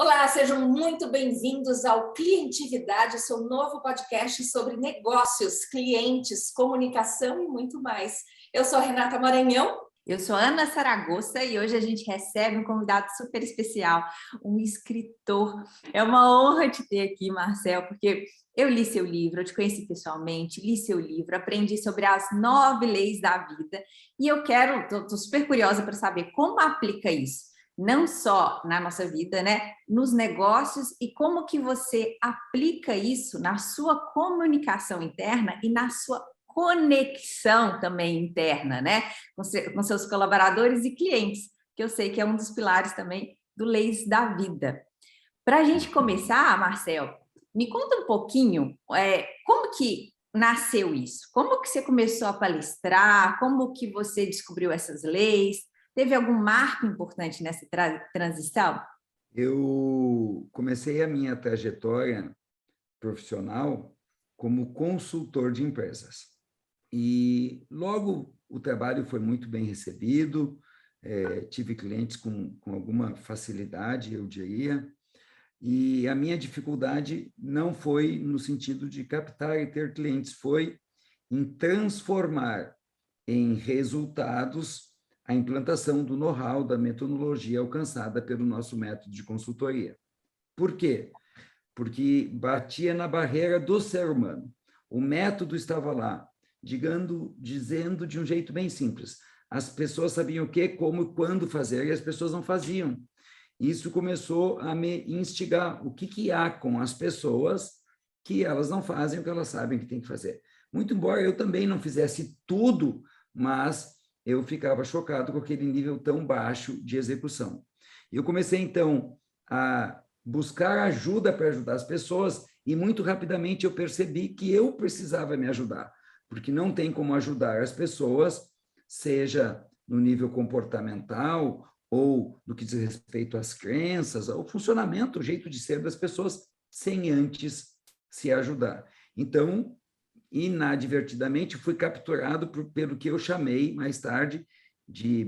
Olá, sejam muito bem-vindos ao Clientividade, seu novo podcast sobre negócios, clientes, comunicação e muito mais. Eu sou a Renata Maranhão. Eu sou Ana Saragossa e hoje a gente recebe um convidado super especial, um escritor. É uma honra te ter aqui, Marcel, porque eu li seu livro, eu te conheci pessoalmente, li seu livro, aprendi sobre as 9 leis da vida e eu estou super curiosa para saber como aplica isso, não só na nossa vida, né, nos negócios e como que você aplica isso na sua comunicação interna e na sua conexão também interna, né? Com seus colaboradores e clientes, que eu sei que é um dos pilares também do Leis da Vida. Para a gente começar, Marcel, me conta um pouquinho como que nasceu isso? Como que você começou a palestrar? Como que você descobriu essas leis? Teve algum marco importante nessa transição? Eu comecei a minha trajetória profissional como consultor de empresas. E logo o trabalho foi muito bem recebido, tive clientes com alguma facilidade, eu diria, e a minha dificuldade não foi no sentido de captar e ter clientes, foi em transformar em resultados a implantação do know-how, da metodologia alcançada pelo nosso método de consultoria. Por quê? Porque batia na barreira do ser humano. O método estava lá, dizendo de um jeito bem simples. As pessoas sabiam o que, como e quando fazer, e as pessoas não faziam. Isso começou a me instigar. O que há com as pessoas que elas não fazem o que elas sabem que tem que fazer? Muito embora eu também não fizesse tudo, mas eu ficava chocado com aquele nível tão baixo de execução. Eu comecei, então, a buscar ajuda para ajudar as pessoas e muito rapidamente eu percebi que eu precisava me ajudar, porque não tem como ajudar as pessoas, seja no nível comportamental ou no que diz respeito às crenças, ao funcionamento, o jeito de ser das pessoas, sem antes se ajudar. Então, inadvertidamente, fui capturado pelo que eu chamei mais tarde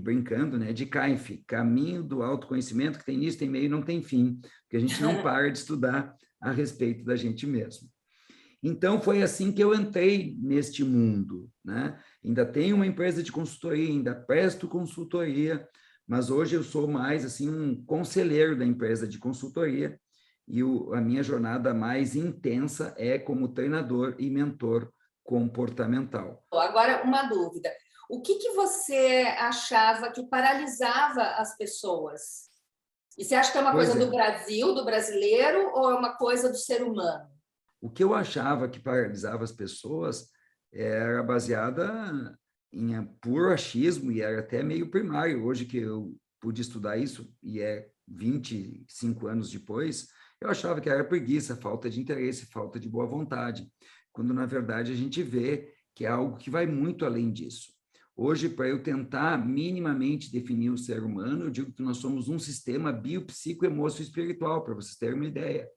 brincando, né, de CAINF, caminho do autoconhecimento, que tem início, tem meio e não tem fim, porque a gente não para de estudar a respeito da gente mesmo. Então, foi assim que eu entrei neste mundo, né? Ainda tenho uma empresa de consultoria, ainda presto consultoria, mas hoje eu sou mais, assim, um conselheiro da empresa de consultoria e a minha jornada mais intensa é como treinador e mentor comportamental. Agora, uma dúvida. O que você achava que paralisava as pessoas? E você acha que é uma coisa do Brasil, do brasileiro, ou é uma coisa do ser humano? O que eu achava que paralisava as pessoas era baseada em puro achismo e era até meio primário. Hoje que eu pude estudar isso, e 25 anos depois, eu achava que era preguiça, falta de interesse, falta de boa vontade, quando, na verdade, a gente vê que é algo que vai muito além disso. Hoje, para eu tentar minimamente definir o ser humano, eu digo que nós somos um sistema biopsico-emocio-espiritual, para vocês terem uma ideia.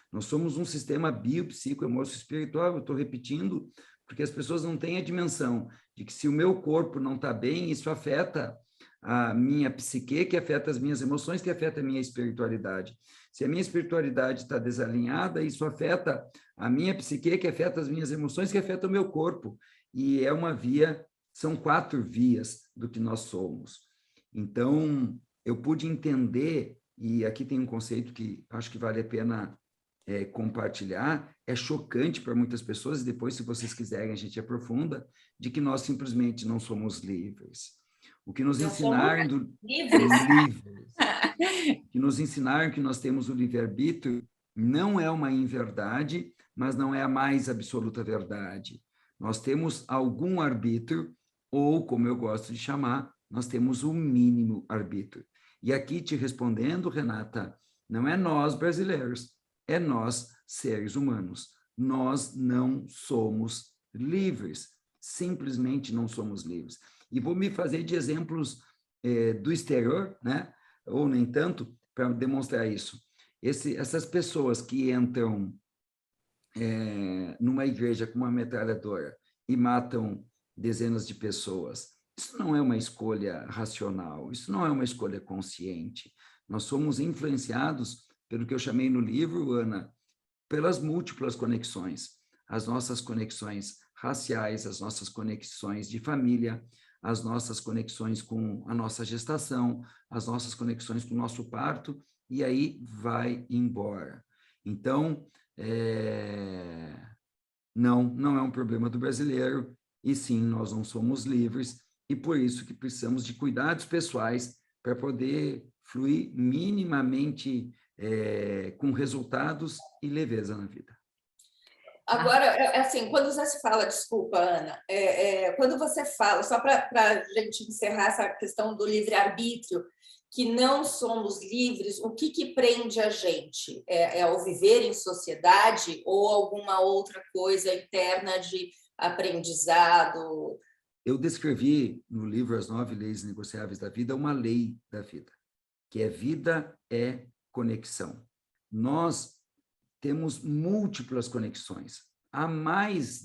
Nós somos um sistema biopsico-emocio-espiritual, eu estou repetindo, porque as pessoas não têm a dimensão de que se o meu corpo não está bem, isso afeta a minha psique, que afeta as minhas emoções, que afeta a minha espiritualidade. Se a minha espiritualidade está desalinhada, isso afeta a minha psique, que afeta as minhas emoções, que afeta o meu corpo. E é uma via, são 4 vias do que nós somos. Então, eu pude entender, e aqui tem um conceito que acho que vale a pena compartilhar, é chocante para muitas pessoas, e depois, se vocês quiserem, a gente aprofunda, de que nós simplesmente não somos livres. O que nos ensinaram que nos ensinaram que nós temos o livre-arbítrio não é uma inverdade, mas não é a mais absoluta verdade. Nós temos algum arbítrio, ou, como eu gosto de chamar, nós temos o mínimo arbítrio. E aqui te respondendo, Renata, não é nós brasileiros, é nós seres humanos. Nós não somos livres, simplesmente não somos livres. E vou me fazer de exemplos do exterior, né? Ou nem tanto, para demonstrar isso. Essas pessoas que entram numa igreja com uma metralhadora e matam dezenas de pessoas, isso não é uma escolha racional, isso não é uma escolha consciente. Nós somos influenciados pelo que eu chamei no livro, Ana, pelas múltiplas conexões, as nossas conexões raciais, as nossas conexões de família, as nossas conexões com a nossa gestação, as nossas conexões com o nosso parto, e aí vai embora. Então, não é um problema do brasileiro, e sim, nós não somos livres, e por isso que precisamos de cuidados pessoais para poder fluir minimamente com resultados e leveza na vida. Agora, assim, quando você se fala, desculpa, Ana, quando você fala, só para a gente encerrar essa questão do livre-arbítrio, que não somos livres, o que prende a gente? É o viver em sociedade ou alguma outra coisa interna de aprendizado? Eu descrevi no livro As 9 Leis Negociáveis da Vida uma lei da vida, que é vida é conexão. Nós temos múltiplas conexões. A mais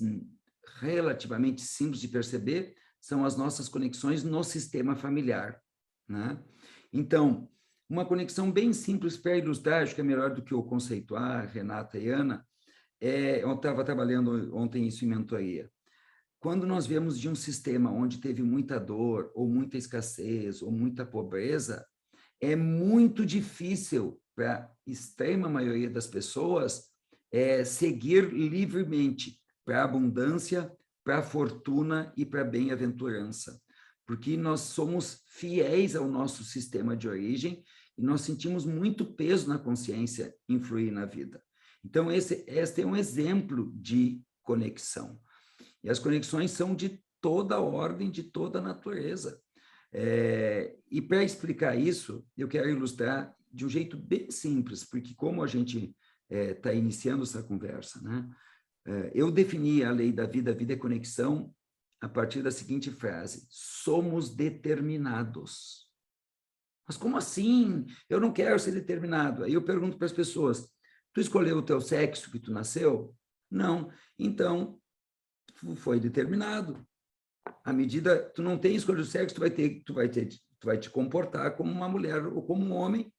relativamente simples de perceber são as nossas conexões no sistema familiar, né? Então, uma conexão bem simples para ilustrar, acho que é melhor do que eu conceituar, Renata e Ana, eu estava trabalhando ontem isso em mentoria. Quando nós vemos de um sistema onde teve muita dor, ou muita escassez, ou muita pobreza, é muito difícil para a extrema maioria das pessoas seguir livremente para a abundância, para a fortuna e para a bem-aventurança, porque nós somos fiéis ao nosso sistema de origem e nós sentimos muito peso na consciência influir na vida. Então, este é um exemplo de conexão. E as conexões são de toda a ordem, de toda a natureza. E para explicar isso, eu quero ilustrar de um jeito bem simples, porque como a gente está iniciando essa conversa, né? Eu defini a lei da vida é conexão, a partir da seguinte frase: somos determinados. Mas como assim? Eu não quero ser determinado. Aí eu pergunto para as pessoas: tu escolheu o teu sexo que tu nasceu? Não. Então, foi determinado. À medida, tu não tem escolha do sexo, tu vai te comportar como uma mulher ou como um homem,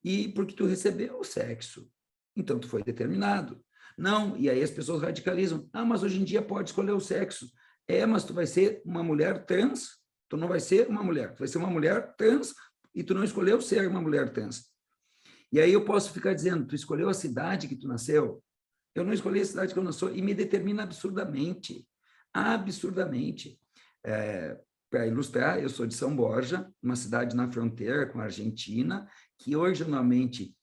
e porque tu recebeu o sexo. Então, tu foi determinado. Não, e aí as pessoas radicalizam. Ah, mas hoje em dia pode escolher o sexo. Mas tu vai ser uma mulher trans, tu não vai ser uma mulher, tu vai ser uma mulher trans e tu não escolheu ser uma mulher trans. E aí eu posso ficar dizendo, tu escolheu a cidade que tu nasceu? Eu não escolhi a cidade que eu nasci e me determina absurdamente. Absurdamente. Para ilustrar, eu sou de São Borja, uma cidade na fronteira com a Argentina, que originalmente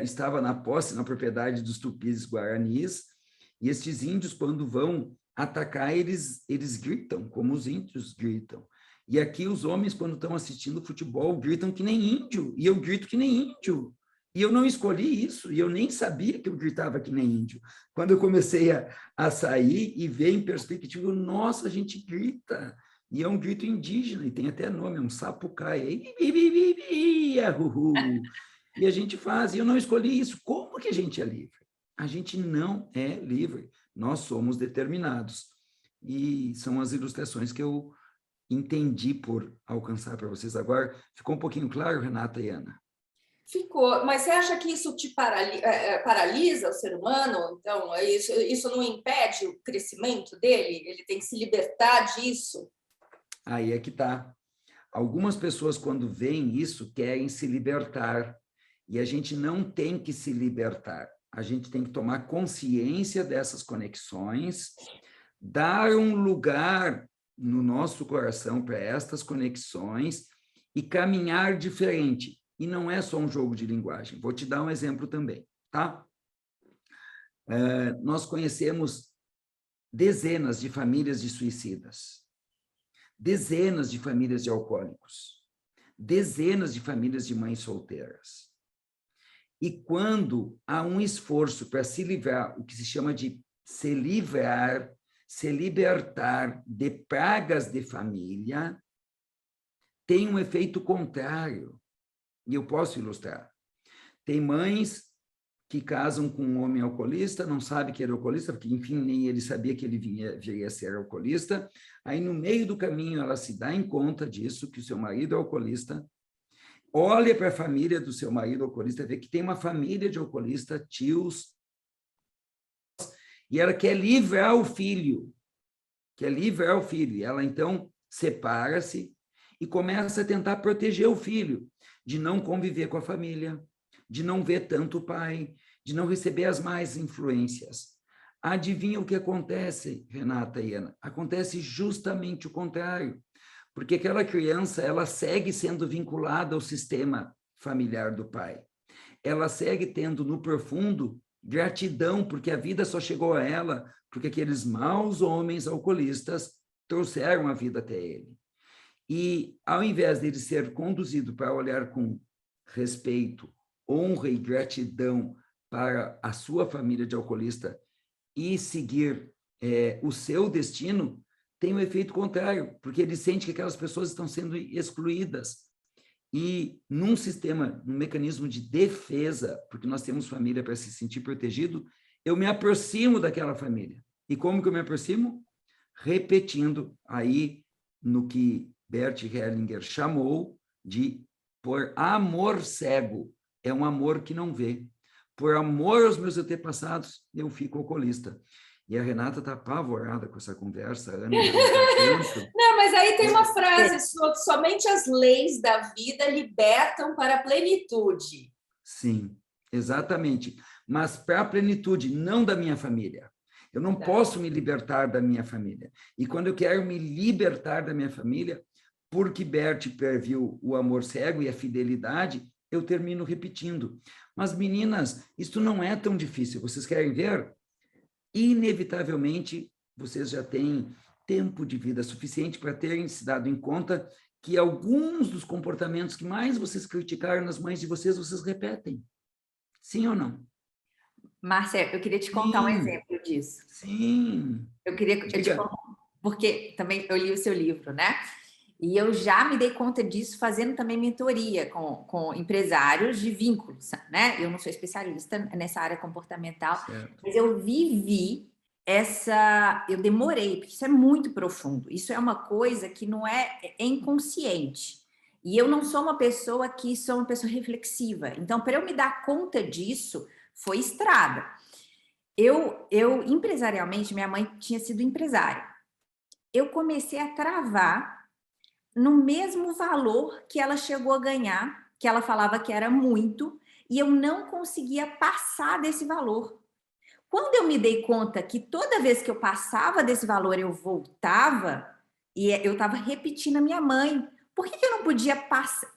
estava na posse, na propriedade dos tupis guaranis, e estes índios, quando vão atacar, eles gritam, como os índios gritam. E aqui os homens, quando estão assistindo futebol, gritam que nem índio, e eu grito que nem índio. E eu não escolhi isso, e eu nem sabia que eu gritava que nem índio. Quando eu comecei a sair e ver em perspectiva, nossa, a gente grita. E é um grito indígena, e tem até nome, é um sapucaí. E a gente faz, e eu não escolhi isso. Como que a gente é livre? A gente não é livre, nós somos determinados. E são as ilustrações que eu entendi por alcançar para vocês agora. Ficou um pouquinho claro, Renata e Ana? Ficou, mas você acha que isso te paralisa o ser humano? Então, isso não impede o crescimento dele? Ele tem que se libertar disso? Aí é que está. Algumas pessoas, quando veem isso, querem se libertar. E a gente não tem que se libertar. A gente tem que tomar consciência dessas conexões, dar um lugar no nosso coração para estas conexões e caminhar diferente. E não é só um jogo de linguagem. Vou te dar um exemplo também, tá? Nós conhecemos dezenas de famílias de suicidas, dezenas de famílias de alcoólicos, dezenas de famílias de mães solteiras. E quando há um esforço para se livrar, o que se chama de se livrar, se libertar de pragas de família, tem um efeito contrário. E eu posso ilustrar. Tem mães que casam com um homem alcoolista, não sabe que era alcoolista, porque, enfim, nem ele sabia que ele viria a ser alcoolista. Aí, no meio do caminho, ela se dá em conta disso, que o seu marido é alcoolista, olha para a família do seu marido alcoolista, vê que tem uma família de alcoolista, tios, e ela quer livrar o filho. E ela, então, separa-se e começa a tentar proteger o filho de não conviver com a família, de não ver tanto o pai, de não receber as más influências. Adivinha o que acontece, Renata e Ana? Acontece justamente o contrário, porque aquela criança, ela segue sendo vinculada ao sistema familiar do pai. Ela segue tendo no profundo gratidão, porque a vida só chegou a ela porque aqueles maus homens alcoolistas trouxeram a vida até ele. E, ao invés dele ser conduzido para olhar com respeito, honra e gratidão para a sua família de alcoolista e seguir o seu destino, tem um efeito contrário, porque ele sente que aquelas pessoas estão sendo excluídas. E num sistema, num mecanismo de defesa, porque nós temos família para se sentir protegido, eu me aproximo daquela família. E como que eu me aproximo? Repetindo aí no que Bert Hellinger chamou de por amor cego. É um amor que não vê. Por amor aos meus antepassados, eu fico alcoolista. E a Renata está apavorada com essa conversa, a Ana Não, mas aí tem uma frase sua, que somente as leis da vida libertam para a plenitude. Sim, exatamente. Mas para a plenitude, não da minha família. Eu não posso me libertar da minha família. E quando eu quero me libertar da minha família, porque Bert previu o amor cego e a fidelidade, eu termino repetindo. Mas, meninas, isso não é tão difícil. Vocês querem ver? Inevitavelmente, vocês já têm tempo de vida suficiente para terem se dado em conta que alguns dos comportamentos que mais vocês criticaram nas mães de vocês, vocês repetem. Sim ou não? Márcia, eu queria te contar um exemplo disso. Sim. Eu queria te contar, porque também eu li o seu livro, né? E eu já me dei conta disso fazendo também mentoria com empresários de vínculos, né? Eu não sou especialista nessa área comportamental, certo, mas eu vivi eu demorei, porque isso é muito profundo. Isso é uma coisa que não é inconsciente. E eu não sou uma pessoa reflexiva. Então, para eu me dar conta disso, foi estrada. Eu empresarialmente, minha mãe tinha sido empresária. Eu comecei a travar no mesmo valor que ela chegou a ganhar, que ela falava que era muito, e eu não conseguia passar desse valor. Quando eu me dei conta que toda vez que eu passava desse valor, eu voltava, e eu estava repetindo a minha mãe, por que eu não podia passar,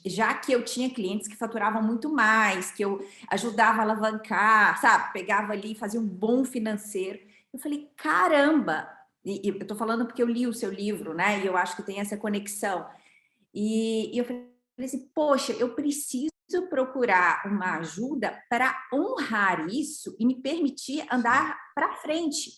já que eu tinha clientes que faturavam muito mais, que eu ajudava a alavancar, sabe? Pegava ali e fazia um bom financeiro. Eu falei, caramba! E eu estou falando porque eu li o seu livro, né? E eu acho que tem essa conexão. E eu falei assim, poxa, eu preciso procurar uma ajuda para honrar isso e me permitir andar para frente.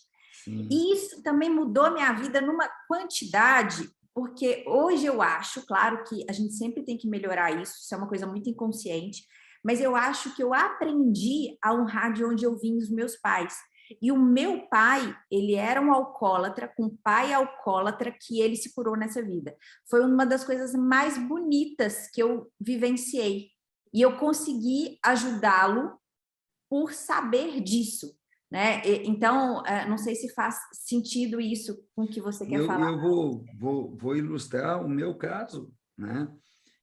Sim. E isso também mudou minha vida numa quantidade, porque hoje eu acho, claro que a gente sempre tem que melhorar isso é uma coisa muito inconsciente, mas eu acho que eu aprendi a honrar de onde eu vim os meus pais. E o meu pai, ele era um alcoólatra, com um pai alcoólatra, que ele se curou nessa vida. Foi uma das coisas mais bonitas que eu vivenciei. E eu consegui ajudá-lo por saber disso, né? Então, não sei se faz sentido isso com o que você quer falar. Eu vou ilustrar o meu caso, né?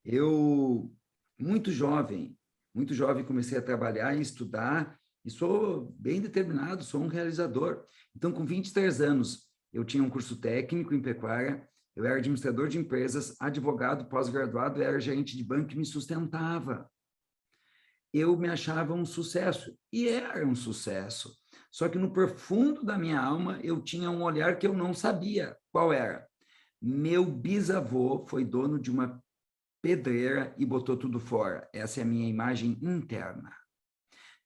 Eu, muito jovem, comecei a trabalhar e estudar, e sou bem determinado, sou um realizador. Então, com 23 anos, eu tinha um curso técnico em pecuária, eu era administrador de empresas, advogado, pós-graduado, era gerente de banco e me sustentava. Eu me achava um sucesso, e era um sucesso. Só que no profundo da minha alma, eu tinha um olhar que eu não sabia qual era. Meu bisavô foi dono de uma pedreira e botou tudo fora. Essa é a minha imagem interna.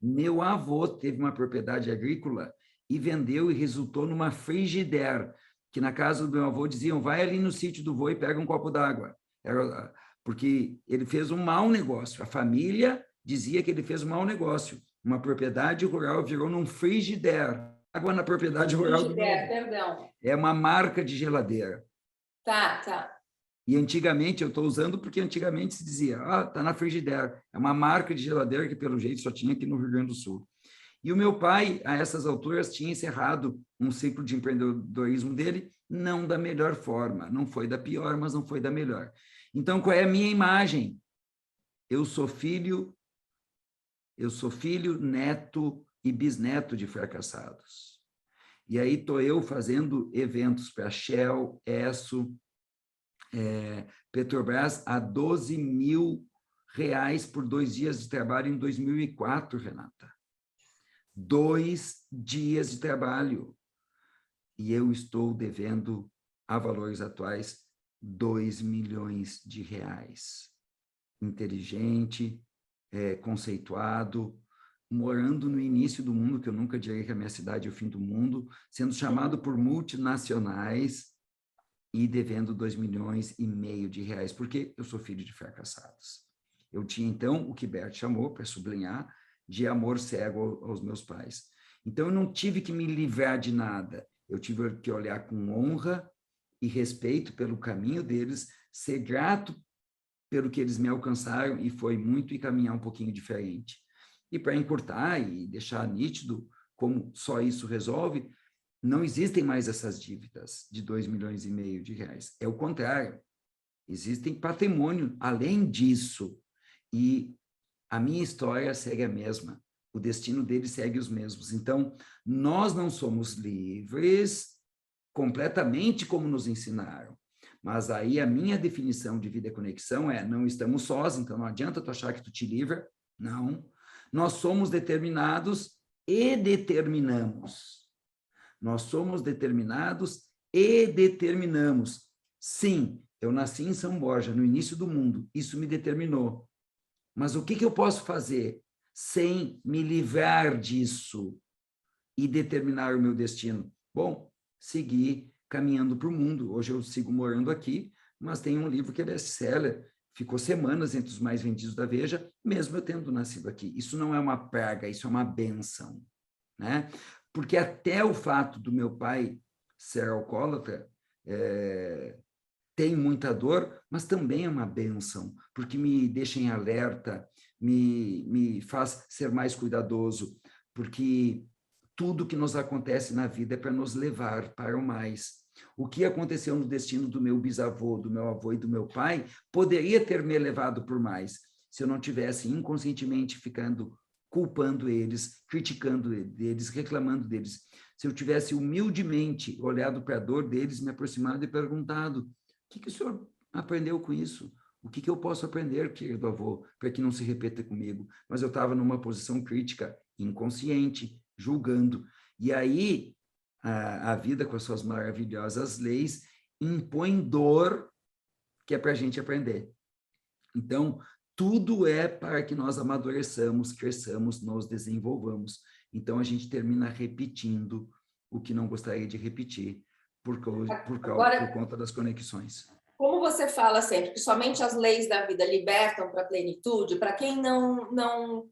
Meu avô teve uma propriedade agrícola e vendeu e resultou numa frigidaire, que na casa do meu avô diziam, vai ali no sítio do vô e pega um copo d'água. Porque ele fez um mau negócio. A família dizia que ele fez um mau negócio. Uma propriedade rural virou num frigidaire. Água na propriedade rural do meu avô. Perdão. É uma marca de geladeira. Tá. E antigamente, eu estou usando porque antigamente se dizia, está na Frigidaire, é uma marca de geladeira que pelo jeito só tinha aqui no Rio Grande do Sul. E o meu pai, a essas alturas, tinha encerrado um ciclo de empreendedorismo dele, não da melhor forma, não foi da pior, mas não foi da melhor. Então, qual é a minha imagem? Eu sou filho, neto e bisneto de fracassados. E aí estou eu fazendo eventos para Shell, Esso, Petrobras a R$12 mil por 2 dias de trabalho em 2004, Renata. 2 dias de trabalho. E eu estou devendo, a valores atuais, R$2 milhões. Inteligente, conceituado, morando no início do mundo, que eu nunca diria que a minha cidade é o fim do mundo, sendo chamado por multinacionais e devendo R$2,5 milhões, porque eu sou filho de fracassados. Eu tinha, então, o que Bert chamou, para sublinhar, de amor cego aos meus pais. Então, eu não tive que me livrar de nada, eu tive que olhar com honra e respeito pelo caminho deles, ser grato pelo que eles me alcançaram, e foi muito, e caminhar um pouquinho diferente. E para encurtar e deixar nítido como só isso resolve, não existem mais essas dívidas de R$2,5 milhões. É o contrário. Existem patrimônio além disso. E a minha história segue a mesma. O destino deles segue os mesmos. Então, nós não somos livres completamente como nos ensinaram. Mas aí a minha definição de vida e conexão é: não estamos sós, então não adianta tu achar que tu te livra. Não. Nós somos determinados e determinamos. Nós somos determinados e determinamos. Sim, eu nasci em São Borja, no início do mundo. Isso me determinou. Mas o que eu posso fazer sem me livrar disso e determinar o meu destino? Bom, seguir caminhando para o mundo. Hoje eu sigo morando aqui, mas tem um livro que é best-seller, ficou semanas entre os mais vendidos da Veja, mesmo eu tendo nascido aqui. Isso não é uma praga, isso é uma bênção, né? Porque até o fato do meu pai ser alcoólatra tem muita dor, mas também é uma bênção, porque me deixa em alerta, me faz ser mais cuidadoso, porque tudo que nos acontece na vida é para nos levar para o mais. O que aconteceu no destino do meu bisavô, do meu avô e do meu pai poderia ter me levado por mais, se eu não tivesse inconscientemente ficando culpando eles, criticando eles, reclamando deles. Se eu tivesse humildemente olhado para a dor deles, me aproximado e perguntado: o que o senhor aprendeu com isso? O que eu posso aprender, querido avô, para que não se repita comigo? Mas eu estava numa posição crítica, inconsciente, julgando. E aí, a vida, com as suas maravilhosas leis, impõe dor que é para a gente aprender. Então, tudo é para que nós amadureçamos, cresçamos, nos desenvolvamos. Então, a gente termina repetindo o que não gostaria de repetir por conta das conexões. Como você fala sempre, que somente as leis da vida libertam para a plenitude, para quem não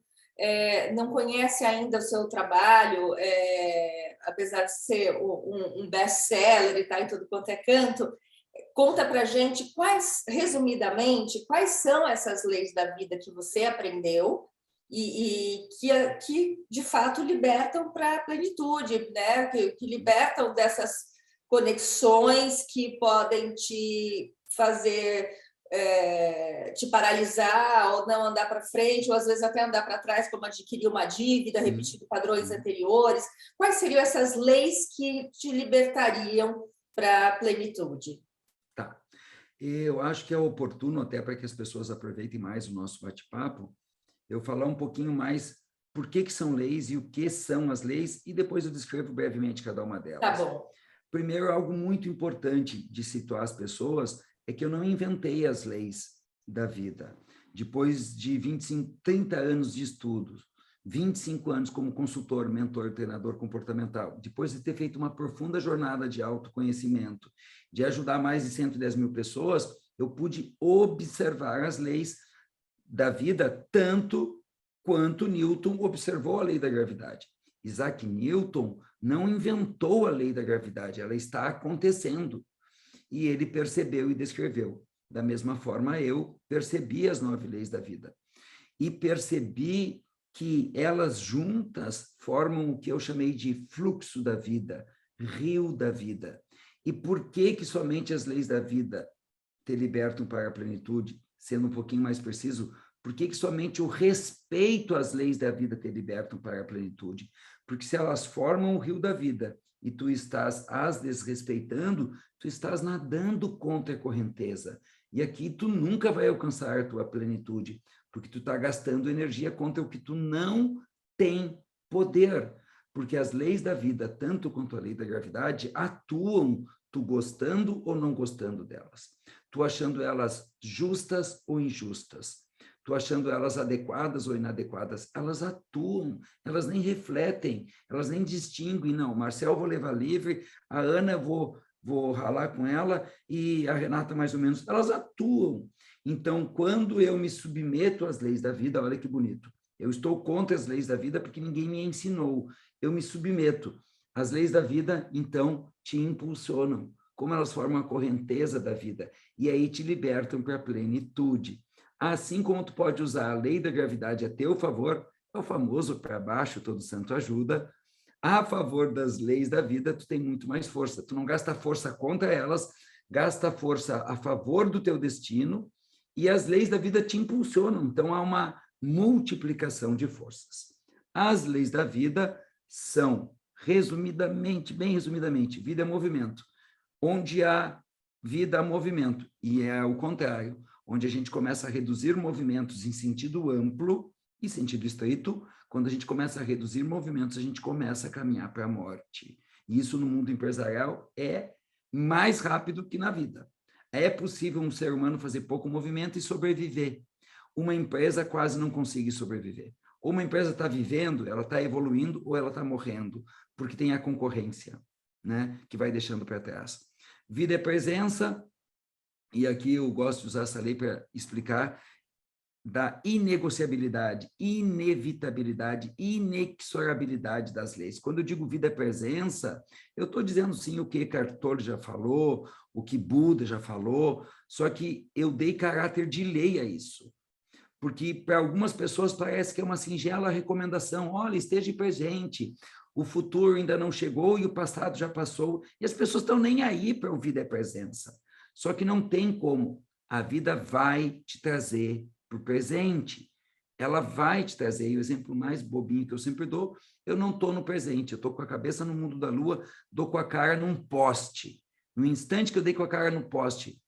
conhece ainda o seu trabalho, apesar de ser um best-seller e estar em tudo quanto é canto, conta para a gente, resumidamente, quais são essas leis da vida que você aprendeu e que de fato, libertam para a plenitude, né? que libertam dessas conexões que podem te fazer te paralisar, ou não andar para frente, ou às vezes até andar para trás, como adquirir uma dívida, repetir padrões anteriores. Quais seriam essas leis que te libertariam para a plenitude? Tá. Eu acho que é oportuno, até para que as pessoas aproveitem mais o nosso bate-papo, eu falar um pouquinho mais por que são leis e o que são as leis, e depois eu descrevo brevemente cada uma delas. Tá bom. Primeiro, algo muito importante de situar as pessoas é que eu não inventei as leis da vida. Depois de 25, 30 anos de estudos, 25 anos como consultor, mentor, treinador comportamental, depois de ter feito uma profunda jornada de autoconhecimento, de ajudar mais de 110 mil pessoas, eu pude observar as leis da vida tanto quanto Newton observou a lei da gravidade. Isaac Newton não inventou a lei da gravidade, ela está acontecendo. E ele percebeu e descreveu. Da mesma forma, eu percebi as 9 leis da vida. E percebi que elas juntas formam o que eu chamei de fluxo da vida, rio da vida. E por que somente as leis da vida te libertam para a plenitude? Sendo um pouquinho mais preciso, por que somente o respeito às leis da vida te libertam para a plenitude? Porque se elas formam o rio da vida e tu estás as desrespeitando, tu estás nadando contra a correnteza. E aqui tu nunca vai alcançar a tua plenitude, porque tu está gastando energia contra o que tu não tem poder. Porque as leis da vida, tanto quanto a lei da gravidade, atuam, tu gostando ou não gostando delas. Tu achando elas justas ou injustas. Tu achando elas adequadas ou inadequadas. Elas atuam, elas nem refletem, elas nem distinguem. Não, Marcel vou levar livre, a Ana vou ralar com ela e a Renata mais ou menos. Elas atuam. Então, quando eu me submeto às leis da vida, olha que bonito. Eu estou contra as leis da vida porque ninguém me ensinou. Eu me submeto. As leis da vida, então, te impulsionam. Como elas formam a correnteza da vida. E aí te libertam para a plenitude. Assim como tu pode usar a lei da gravidade a teu favor, é o famoso para baixo, todo santo ajuda. A favor das leis da vida, tu tem muito mais força. Tu não gasta força contra elas, gasta força a favor do teu destino, e as leis da vida te impulsionam. Então, há uma multiplicação de forças. As leis da vida são, resumidamente, bem resumidamente, vida é movimento. Onde há vida, há movimento. E é o contrário. Onde a gente começa a reduzir movimentos em sentido amplo e sentido estreito, quando a gente começa a reduzir movimentos, a gente começa a caminhar para a morte. E isso no mundo empresarial é mais rápido que na vida. É possível um ser humano fazer pouco movimento e sobreviver. Uma empresa quase não consegue sobreviver. Ou uma empresa está vivendo, ela está evoluindo, ou ela está morrendo, porque tem a concorrência, né, que vai deixando para trás. Vida é presença, e aqui eu gosto de usar essa lei para explicar, da inegociabilidade, inevitabilidade, inexorabilidade das leis. Quando eu digo vida é presença, eu estou dizendo sim o que Eckhart Tolle já falou, o que Buda já falou, só que eu dei caráter de lei a isso. Porque para algumas pessoas parece que é uma singela recomendação, olha, esteja presente, o futuro ainda não chegou e o passado já passou, e as pessoas estão nem aí para o vida é presença. Só que não tem como, a vida vai te trazer para o presente, ela vai te trazer, e o exemplo mais bobinho que eu sempre dou, eu não estou no presente, eu estou com a cabeça no mundo da lua, dou com a cara num poste. No instante que eu dei com a cara no poste,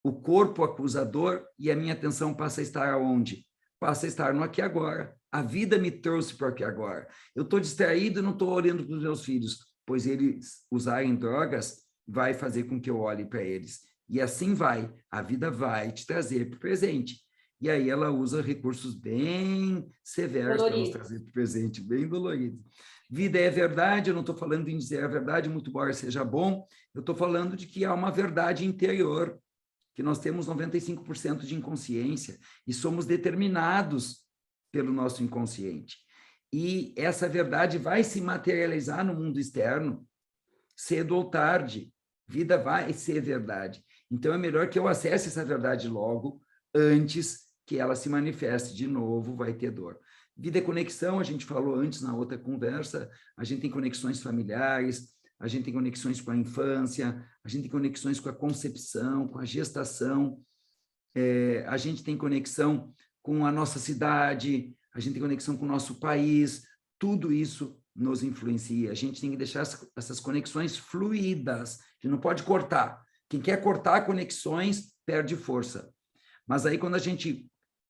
o corpo acusador e a minha atenção passa a estar aonde? Passa a estar no aqui e agora. A vida me trouxe para o aqui e agora. Eu estou distraído e não estou olhando para os meus filhos, pois eles usarem drogas vai fazer com que eu olhe para eles. E assim vai, a vida vai te trazer para o presente. E aí ela usa recursos bem severos para nos trazer para o presente, bem doloridos. Vida é verdade, eu não estou falando em dizer a verdade, muito embora seja bom, eu estou falando de que há uma verdade interior, que nós temos 95% de inconsciência e somos determinados pelo nosso inconsciente. E essa verdade vai se materializar no mundo externo, cedo ou tarde. Vida vai ser verdade. Então, é melhor que eu acesse essa verdade logo, antes que ela se manifeste de novo, vai ter dor. Vida é conexão, a gente falou antes na outra conversa, a gente tem conexões familiares, a gente tem conexões com a infância, a gente tem conexões com a concepção, com a gestação, a gente tem conexão com a nossa cidade, a gente tem conexão com o nosso país, tudo isso nos influencia. A gente tem que deixar essas conexões fluídas, a gente não pode cortar. Quem quer cortar conexões, perde força. Mas aí, quando a gente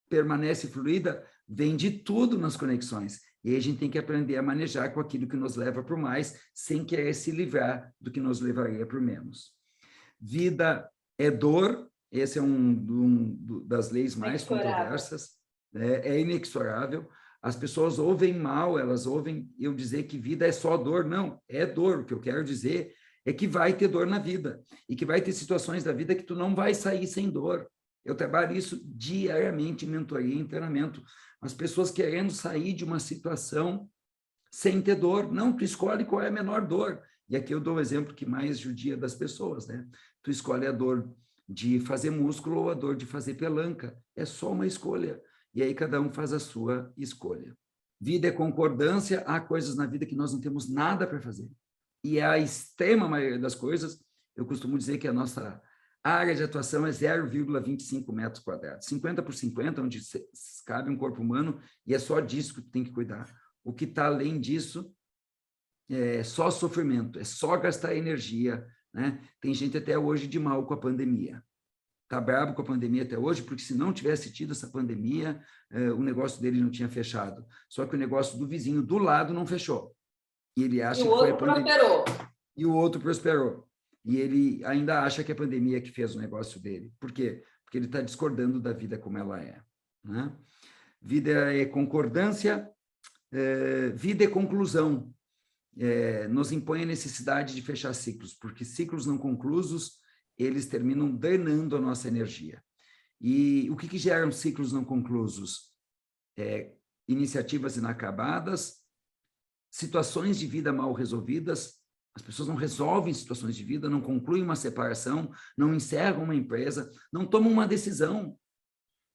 permanece fluida, vem de tudo nas conexões. E aí a gente tem que aprender a manejar com aquilo que nos leva para o mais, sem querer se livrar do que nos levaria para o menos. Vida é dor, esse é das leis mais controversas, é inexorável. As pessoas ouvem mal, elas ouvem eu dizer que vida é só dor. Não, é dor. O que eu quero dizer é que vai ter dor na vida, e que vai ter situações da vida que tu não vai sair sem dor. Eu trabalho isso diariamente em mentoria e treinamento. As pessoas querendo sair de uma situação sem ter dor. Não, tu escolhe qual é a menor dor. E aqui eu dou o exemplo que mais judia das pessoas, né? Tu escolhe a dor de fazer músculo ou a dor de fazer pelanca. É só uma escolha. E aí cada um faz a sua escolha. Vida é concordância, há coisas na vida que nós não temos nada para fazer. E a extrema maioria das coisas, eu costumo dizer que a nossa área de atuação é 0,25 metros quadrados. 50 por 50, onde cabe um corpo humano, e é só disso que tu tem que cuidar. O que está além disso é só sofrimento, é só gastar energia, né? Tem gente até hoje de mal com a pandemia. Está bravo com a pandemia até hoje, porque se não tivesse tido essa pandemia, o negócio dele não tinha fechado. Só que o negócio do vizinho do lado não fechou. E ele acha que foi a pandemia. Prosperou. E o outro prosperou. E ele ainda acha que é a pandemia que fez o negócio dele. Por quê? Porque ele está discordando da vida como ela é, né? Vida é concordância, vida é conclusão. Nos impõe a necessidade de fechar ciclos, porque ciclos não conclusos, eles terminam drenando a nossa energia. E o que geram ciclos não conclusos? Iniciativas inacabadas, situações de vida mal resolvidas. As pessoas não resolvem situações de vida, não concluem uma separação, não encerram uma empresa, não tomam uma decisão,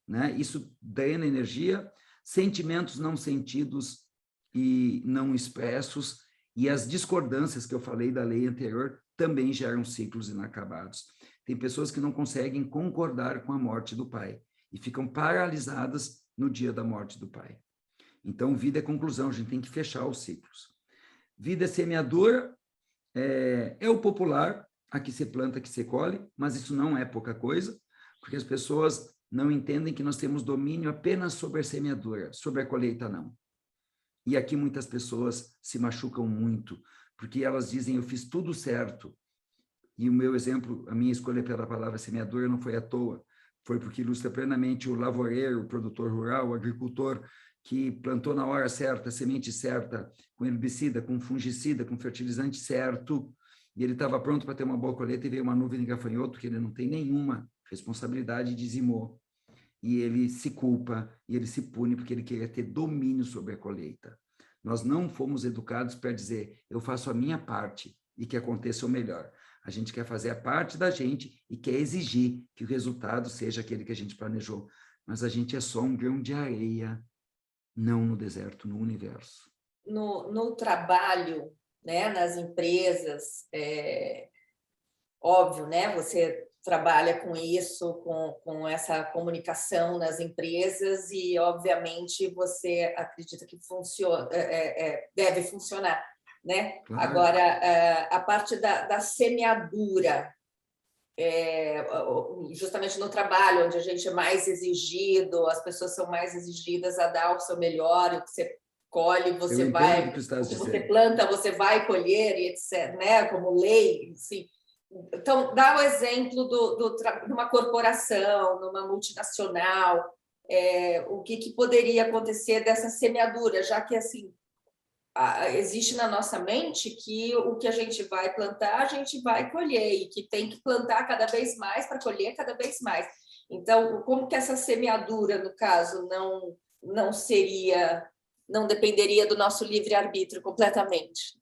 né? Isso drena energia, sentimentos não sentidos e não expressos, e as discordâncias que eu falei da lei anterior também geram ciclos inacabados. Tem pessoas que não conseguem concordar com a morte do pai e ficam paralisadas no dia da morte do pai. Então, vida é conclusão, a gente tem que fechar os ciclos. Vida é semeadura, é o popular, aqui se planta, aqui se colhe, mas isso não é pouca coisa, porque as pessoas não entendem que nós temos domínio apenas sobre a semeadura, sobre a colheita não. E aqui muitas pessoas se machucam muito, porque elas dizem, eu fiz tudo certo. E o meu exemplo, a minha escolha pela palavra semeadura não foi à toa, foi porque ilustra plenamente o lavoureiro, o produtor rural, o agricultor, que plantou na hora certa, a semente certa, com herbicida, com fungicida, com fertilizante certo, e ele estava pronto para ter uma boa colheita e veio uma nuvem de gafanhoto que ele não tem nenhuma responsabilidade e dizimou. E ele se culpa, e ele se pune porque ele queria ter domínio sobre a colheita. Nós não fomos educados para dizer, eu faço a minha parte e que aconteça o melhor. A gente quer fazer a parte da gente e quer exigir que o resultado seja aquele que a gente planejou. Mas a gente é só um grão de areia, não no deserto, no universo. No trabalho, né, nas empresas, óbvio, né, você trabalha com isso, com essa comunicação nas empresas e, obviamente, você acredita que funciona, deve funcionar, né? Claro. Agora, a parte da semeadura, justamente no trabalho, onde a gente é mais exigido, as pessoas são mais exigidas a dar o seu melhor, o que você colhe, você vai, o que você planta, você vai colher, e etc., né? Como lei, assim. Então, dá o exemplo de uma corporação, numa multinacional, o que poderia acontecer dessa semeadura, já que, assim, existe na nossa mente que o que a gente vai plantar, a gente vai colher, e que tem que plantar cada vez mais para colher cada vez mais. Então, como que essa semeadura, no caso, não dependeria do nosso livre-arbítrio completamente?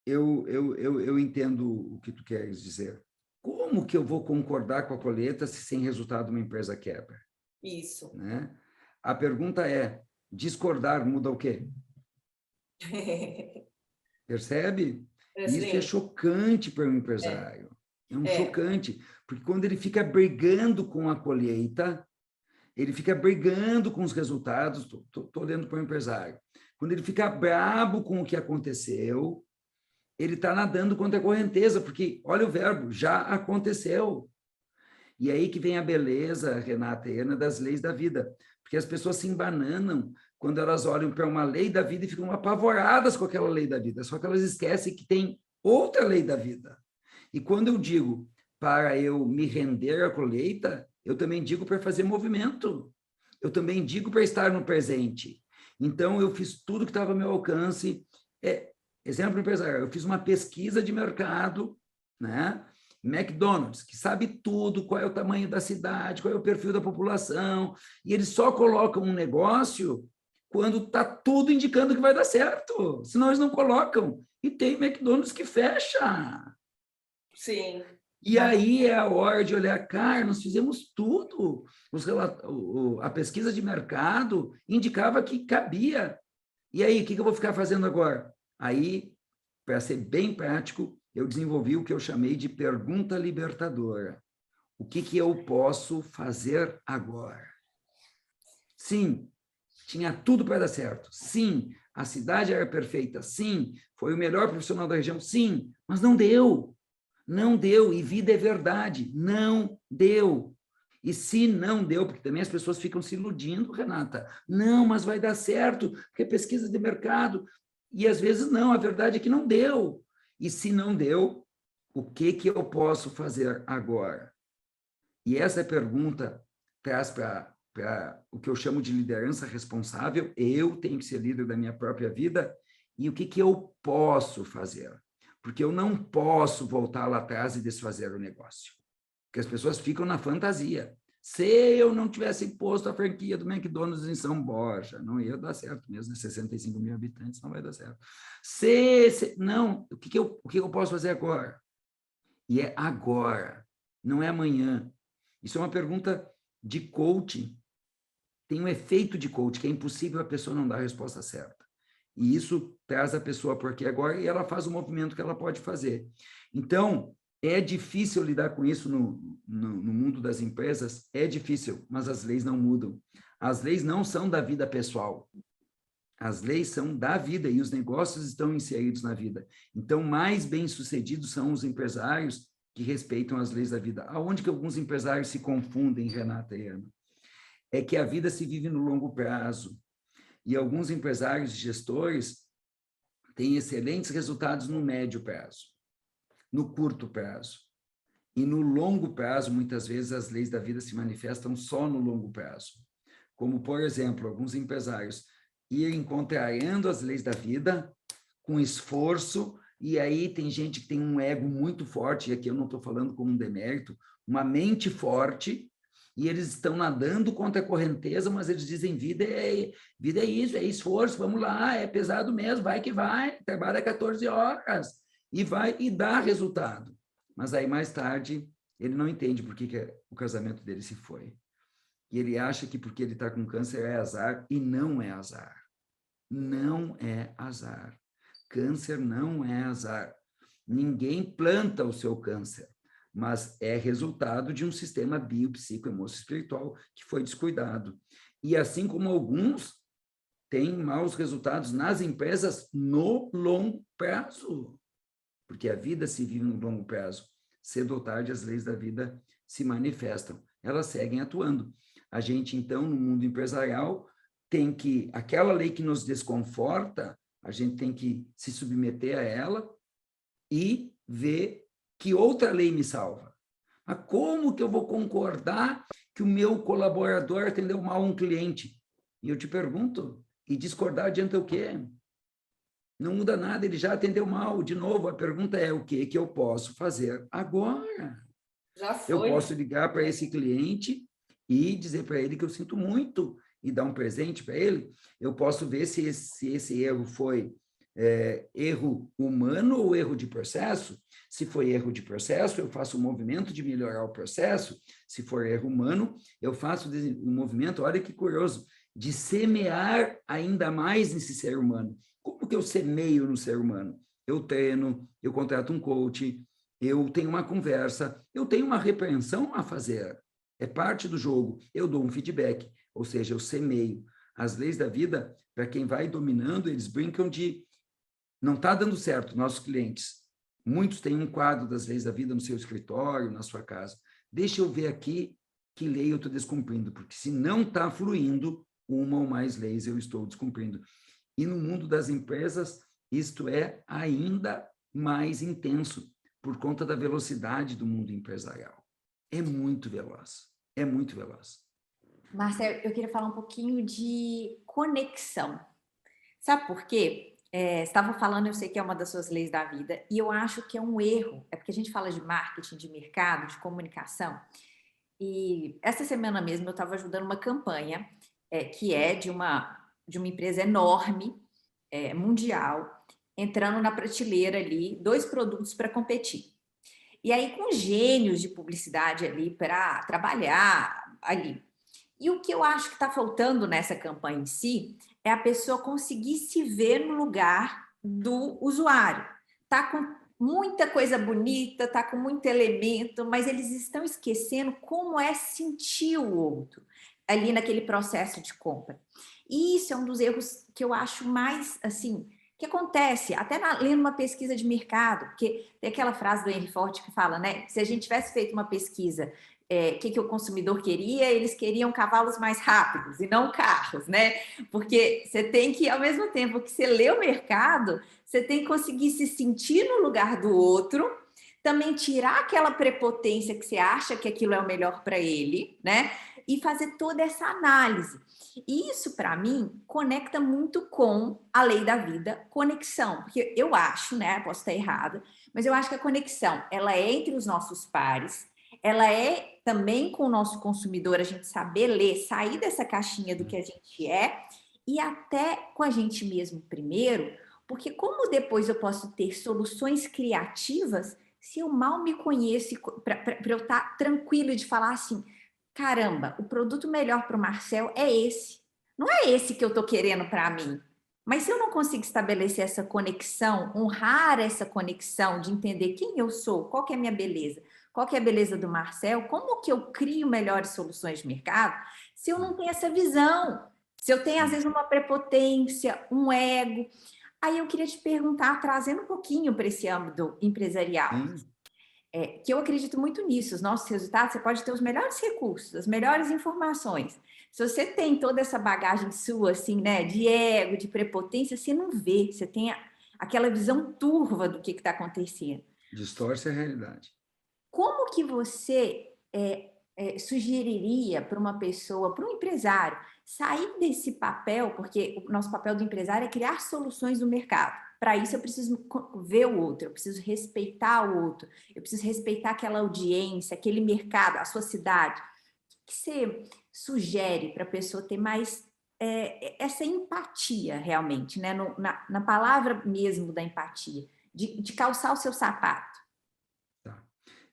Eu entendo o que tu queres dizer. Como que eu vou concordar com a colheita se sem resultado uma empresa quebra? Isso. Né? A pergunta é, discordar muda o quê? Percebe? Isso é chocante para um empresário. É chocante, porque quando ele fica brigando com a colheita, ele fica brigando com os resultados, estou olhando para o empresário. Quando ele fica brabo com o que aconteceu, ele está nadando contra a correnteza, porque, olha o verbo, já aconteceu. E aí que vem a beleza, Renata e Ana, das leis da vida, porque as pessoas se embananam quando elas olham para uma lei da vida e ficam apavoradas com aquela lei da vida, só que elas esquecem que tem outra lei da vida. E quando eu digo para eu me render à colheita, eu também digo para fazer movimento, eu também digo para estar no presente. Então, eu fiz tudo que estava ao meu alcance. Exemplo empresarial, eu fiz uma pesquisa de mercado, né? McDonald's, que sabe tudo, qual é o tamanho da cidade, qual é o perfil da população, e eles só colocam um negócio quando está tudo indicando que vai dar certo, senão eles não colocam. E tem McDonald's que fecha. Sim. E aí é a hora de olhar, cara, nós fizemos tudo. A pesquisa de mercado indicava que cabia. E aí, o que eu vou ficar fazendo agora? Aí, para ser bem prático, eu desenvolvi o que eu chamei de pergunta libertadora. O que eu posso fazer agora? Sim, tinha tudo para dar certo. Sim, a cidade era perfeita. Sim, foi o melhor profissional da região. Sim, mas não deu. Não deu. E vida é verdade. Não deu. E se não deu, porque também as pessoas ficam se iludindo, Renata. Não, mas vai dar certo, porque é pesquisa de mercado. E às vezes não, a verdade é que não deu. E se não deu, o que eu posso fazer agora? E essa pergunta traz para o que eu chamo de liderança responsável. Eu tenho que ser líder da minha própria vida. E o que eu posso fazer? Porque eu não posso voltar lá atrás e desfazer o negócio. Porque as pessoas ficam na fantasia. Se eu não tivesse posto a franquia do McDonald's em São Borja, não ia dar certo mesmo, 65 mil habitantes, não vai dar certo. Não, o que eu posso fazer agora? E é agora, não é amanhã. Isso é uma pergunta de coaching. Tem um efeito de coaching, que é impossível a pessoa não dar a resposta certa. E isso traz a pessoa por aqui agora e ela faz o movimento que ela pode fazer. Então, é difícil lidar com isso no mundo das empresas? É difícil, mas as leis não mudam. As leis não são da vida pessoal. As leis são da vida e os negócios estão inseridos na vida. Então, mais bem-sucedidos são os empresários que respeitam as leis da vida. Aonde que alguns empresários se confundem, Renata e Ana? É que a vida se vive no longo prazo. E alguns empresários e gestores têm excelentes resultados no médio prazo, no curto prazo. E no longo prazo, muitas vezes, as leis da vida se manifestam só no longo prazo. Como, por exemplo, alguns empresários irem contrariando as leis da vida com esforço, e aí tem gente que tem um ego muito forte, e aqui eu não estou falando como um demérito, uma mente forte, e eles estão nadando contra a correnteza, mas eles dizem, vida é isso, é esforço, vamos lá, é pesado mesmo, vai que vai, trabalha 14 horas, e vai e dá resultado. Mas aí, mais tarde, ele não entende por que o casamento dele se foi. E ele acha que porque ele está com câncer é azar, e não é azar. Não é azar. Câncer não é azar. Ninguém planta o seu câncer, mas é resultado de um sistema biopsicoemocio-espiritual que foi descuidado. E assim como alguns têm maus resultados nas empresas no longo prazo, porque a vida se vive no longo prazo. Cedo ou tarde, as leis da vida se manifestam. Elas seguem atuando. A gente, então, no mundo empresarial, tem que... Aquela lei que nos desconforta, a gente tem que se submeter a ela e ver que outra lei me salva. Mas como que eu vou concordar que o meu colaborador atendeu mal um cliente? E eu te pergunto, e discordar adianta o quê? Não muda nada, ele já atendeu mal. De novo, a pergunta é o que eu posso fazer agora? Já foi. Eu posso ligar para esse cliente e dizer para ele que eu sinto muito e dar um presente para ele. Eu posso ver se esse erro foi erro humano ou erro de processo. Se foi erro de processo, eu faço um movimento de melhorar o processo. Se for erro humano, eu faço um movimento, olha que curioso, de semear ainda mais nesse ser humano. Como que eu semeio no ser humano? Eu treino, eu contrato um coach, eu tenho uma conversa, eu tenho uma repreensão a fazer. É parte do jogo. Eu dou um feedback, ou seja, eu semeio. As leis da vida, para quem vai dominando, eles brincam de não está dando certo, nossos clientes. Muitos têm um quadro das leis da vida no seu escritório, na sua casa. Deixa eu ver aqui que lei eu estou descumprindo, porque se não está fluindo, uma ou mais leis eu estou descumprindo. E no mundo das empresas, isto é ainda mais intenso, por conta da velocidade do mundo empresarial. É muito veloz, é muito veloz. Marcelo, eu queria falar um pouquinho de conexão. Sabe por quê? Você estava falando, eu sei que é uma das suas leis da vida, e eu acho que é um erro, é porque a gente fala de marketing, de mercado, de comunicação, e essa semana mesmo eu estava ajudando uma campanha que é de uma empresa enorme, mundial, entrando na prateleira ali, 2 produtos para competir. E aí com gênios de publicidade ali para trabalhar ali. E o que eu acho que está faltando nessa campanha em si é a pessoa conseguir se ver no lugar do usuário. Tá com muita coisa bonita, tá com muito elemento, mas eles estão esquecendo como é sentir o outro ali naquele processo de compra. E isso é um dos erros que eu acho mais, assim, que acontece, até lendo uma pesquisa de mercado, porque tem aquela frase do Henry Ford que fala, né, se a gente tivesse feito uma pesquisa, que o consumidor queria, eles queriam cavalos mais rápidos e não carros, né? Porque você tem que, ao mesmo tempo que você lê o mercado, você tem que conseguir se sentir no lugar do outro, também tirar aquela prepotência que você acha que aquilo é o melhor para ele, né? E fazer toda essa análise. E isso, para mim, conecta muito com a lei da vida, conexão. Porque eu acho, né? Posso estar errada, mas eu acho que a conexão, ela é entre os nossos pares, ela é também com o nosso consumidor, a gente saber ler, sair dessa caixinha do que a gente é, e até com a gente mesmo primeiro, porque como depois eu posso ter soluções criativas se eu mal me conheço, para eu estar tranquilo de falar assim, caramba, o produto melhor para o Marcel é esse. Não é esse que eu estou querendo para mim. Mas se eu não consigo estabelecer essa conexão, honrar essa conexão de entender quem eu sou, qual que é a minha beleza, qual que é a beleza do Marcel, como que eu crio melhores soluções de mercado, se eu não tenho essa visão, se eu tenho, às vezes, uma prepotência, um ego. Aí eu queria te perguntar, trazendo um pouquinho para esse âmbito empresarial, que eu acredito muito nisso, os nossos resultados, você pode ter os melhores recursos, as melhores informações. Se você tem toda essa bagagem sua, assim, né, de ego, de prepotência, você não vê, você tem aquela visão turva do que está acontecendo. Distorce a realidade. Como que você sugeriria para uma pessoa, para um empresário, sair desse papel, porque o nosso papel do empresário é criar soluções no mercado. Para isso eu preciso ver o outro, eu preciso respeitar o outro, eu preciso respeitar aquela audiência, aquele mercado, a sua cidade. O que você sugere para a pessoa ter mais essa empatia realmente, né? Na palavra mesmo da empatia, de calçar o seu sapato? Tá.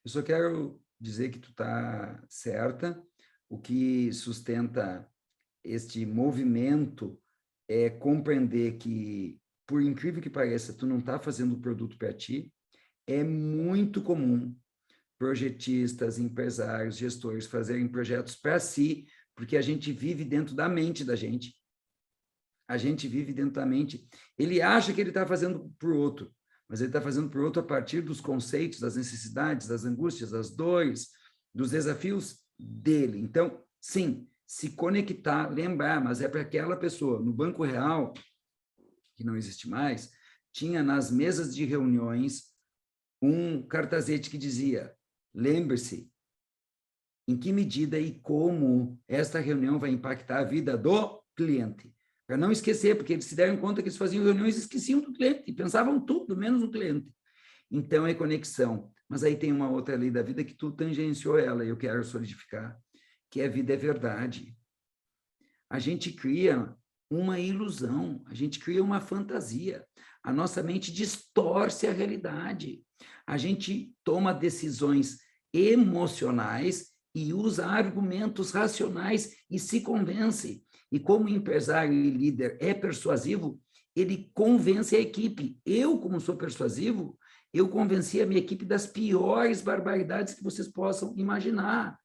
Eu só quero dizer que tu está certa. O que sustenta este movimento é compreender que, por incrível que pareça, tu não está fazendo o produto para ti. É muito comum projetistas, empresários, gestores fazerem projetos para si, porque a gente vive dentro da mente da gente. A gente vive dentro da mente. Ele acha que ele está fazendo para o outro, mas ele está fazendo para o outro a partir dos conceitos, das necessidades, das angústias, das dores, dos desafios dele. Então, sim, se conectar, lembrar, mas é para aquela pessoa. No Banco Real, que não existe mais, tinha nas mesas de reuniões um cartazete que dizia: lembre-se em que medida e como esta reunião vai impactar a vida do cliente. Para não esquecer, porque eles se deram conta que eles faziam reuniões e esqueciam do cliente, e pensavam tudo, menos no cliente. Então, é conexão. Mas aí tem uma outra lei da vida que tu tangenciou ela, e eu quero solidificar, que a vida é verdade. A gente cria uma ilusão, a gente cria uma fantasia. A nossa mente distorce a realidade. A gente toma decisões emocionais e usa argumentos racionais e se convence. E como empresário e líder é persuasivo, ele convence a equipe. Eu, como sou persuasivo, eu convenci a minha equipe das piores barbaridades que vocês possam imaginar,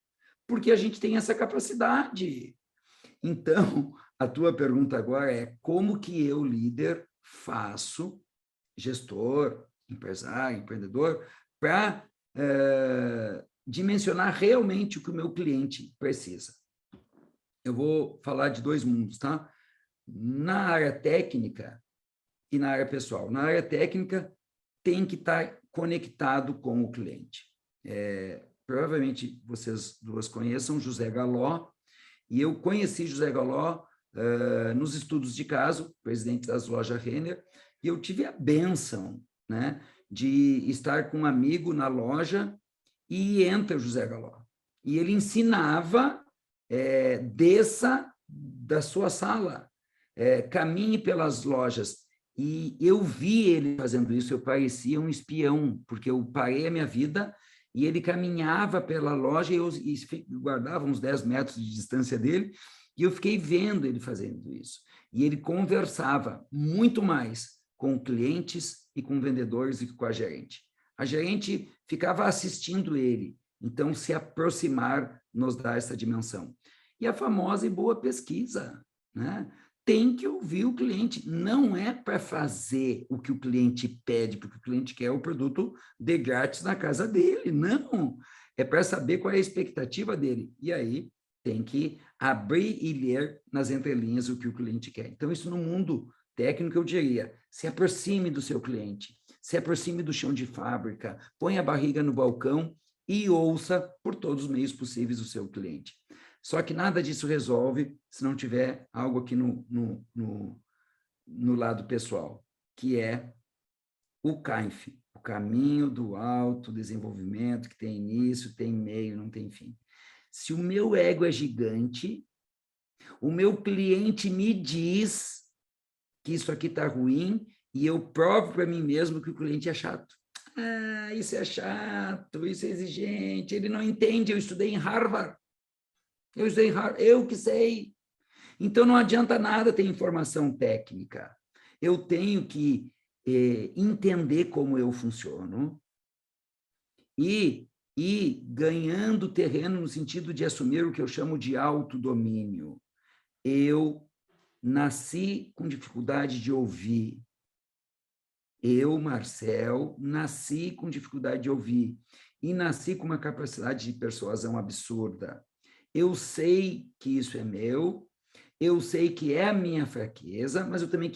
porque a gente tem essa capacidade. Então, a tua pergunta agora é: como que eu, líder, faço, gestor, empresário, empreendedor, para dimensionar realmente o que o meu cliente precisa? Eu vou falar de dois mundos, tá? Na área técnica e na área pessoal. Na área técnica, tem que estar conectado com o cliente. Provavelmente vocês duas conheçam José Galó, e eu conheci José Galó nos estudos de caso, presidente das lojas Renner, e eu tive a bênção, né, de estar com um amigo na loja e entra o José Galó. E ele ensinava, desça da sua sala, caminhe pelas lojas. E eu vi ele fazendo isso, eu parecia um espião, porque eu parei a minha vida e ele caminhava pela loja e guardava uns 10 metros de distância dele, e eu fiquei vendo ele fazendo isso. E ele conversava muito mais com clientes e com vendedores do que com a gerente. A gerente ficava assistindo ele, então se aproximar nos dá essa dimensão. E a famosa e boa pesquisa, né? Tem que ouvir o cliente, não é para fazer o que o cliente pede, porque o cliente quer o produto de grátis na casa dele, não, é para saber qual é a expectativa dele, e aí tem que abrir e ler nas entrelinhas o que o cliente quer. Então, isso no mundo técnico eu diria, se aproxime do seu cliente, se aproxime do chão de fábrica, põe a barriga no balcão e ouça por todos os meios possíveis o seu cliente. Só que nada disso resolve se não tiver algo aqui no lado pessoal, que é o CAINF, o caminho do autodesenvolvimento, que tem início, tem meio, não tem fim. Se o meu ego é gigante, o meu cliente me diz que isso aqui está ruim e eu provo para mim mesmo que o cliente é chato. Ah, isso é chato, isso é exigente, ele não entende, eu estudei em Harvard. Eu que sei. Então, não adianta nada ter informação técnica. Eu tenho que entender como eu funciono e ganhando terreno no sentido de assumir o que eu chamo de autodomínio. Eu nasci com dificuldade de ouvir. Eu, Marcel, nasci com dificuldade de ouvir e nasci com uma capacidade de persuasão absurda. Eu sei que isso é meu, eu sei que é a minha fraqueza, mas eu também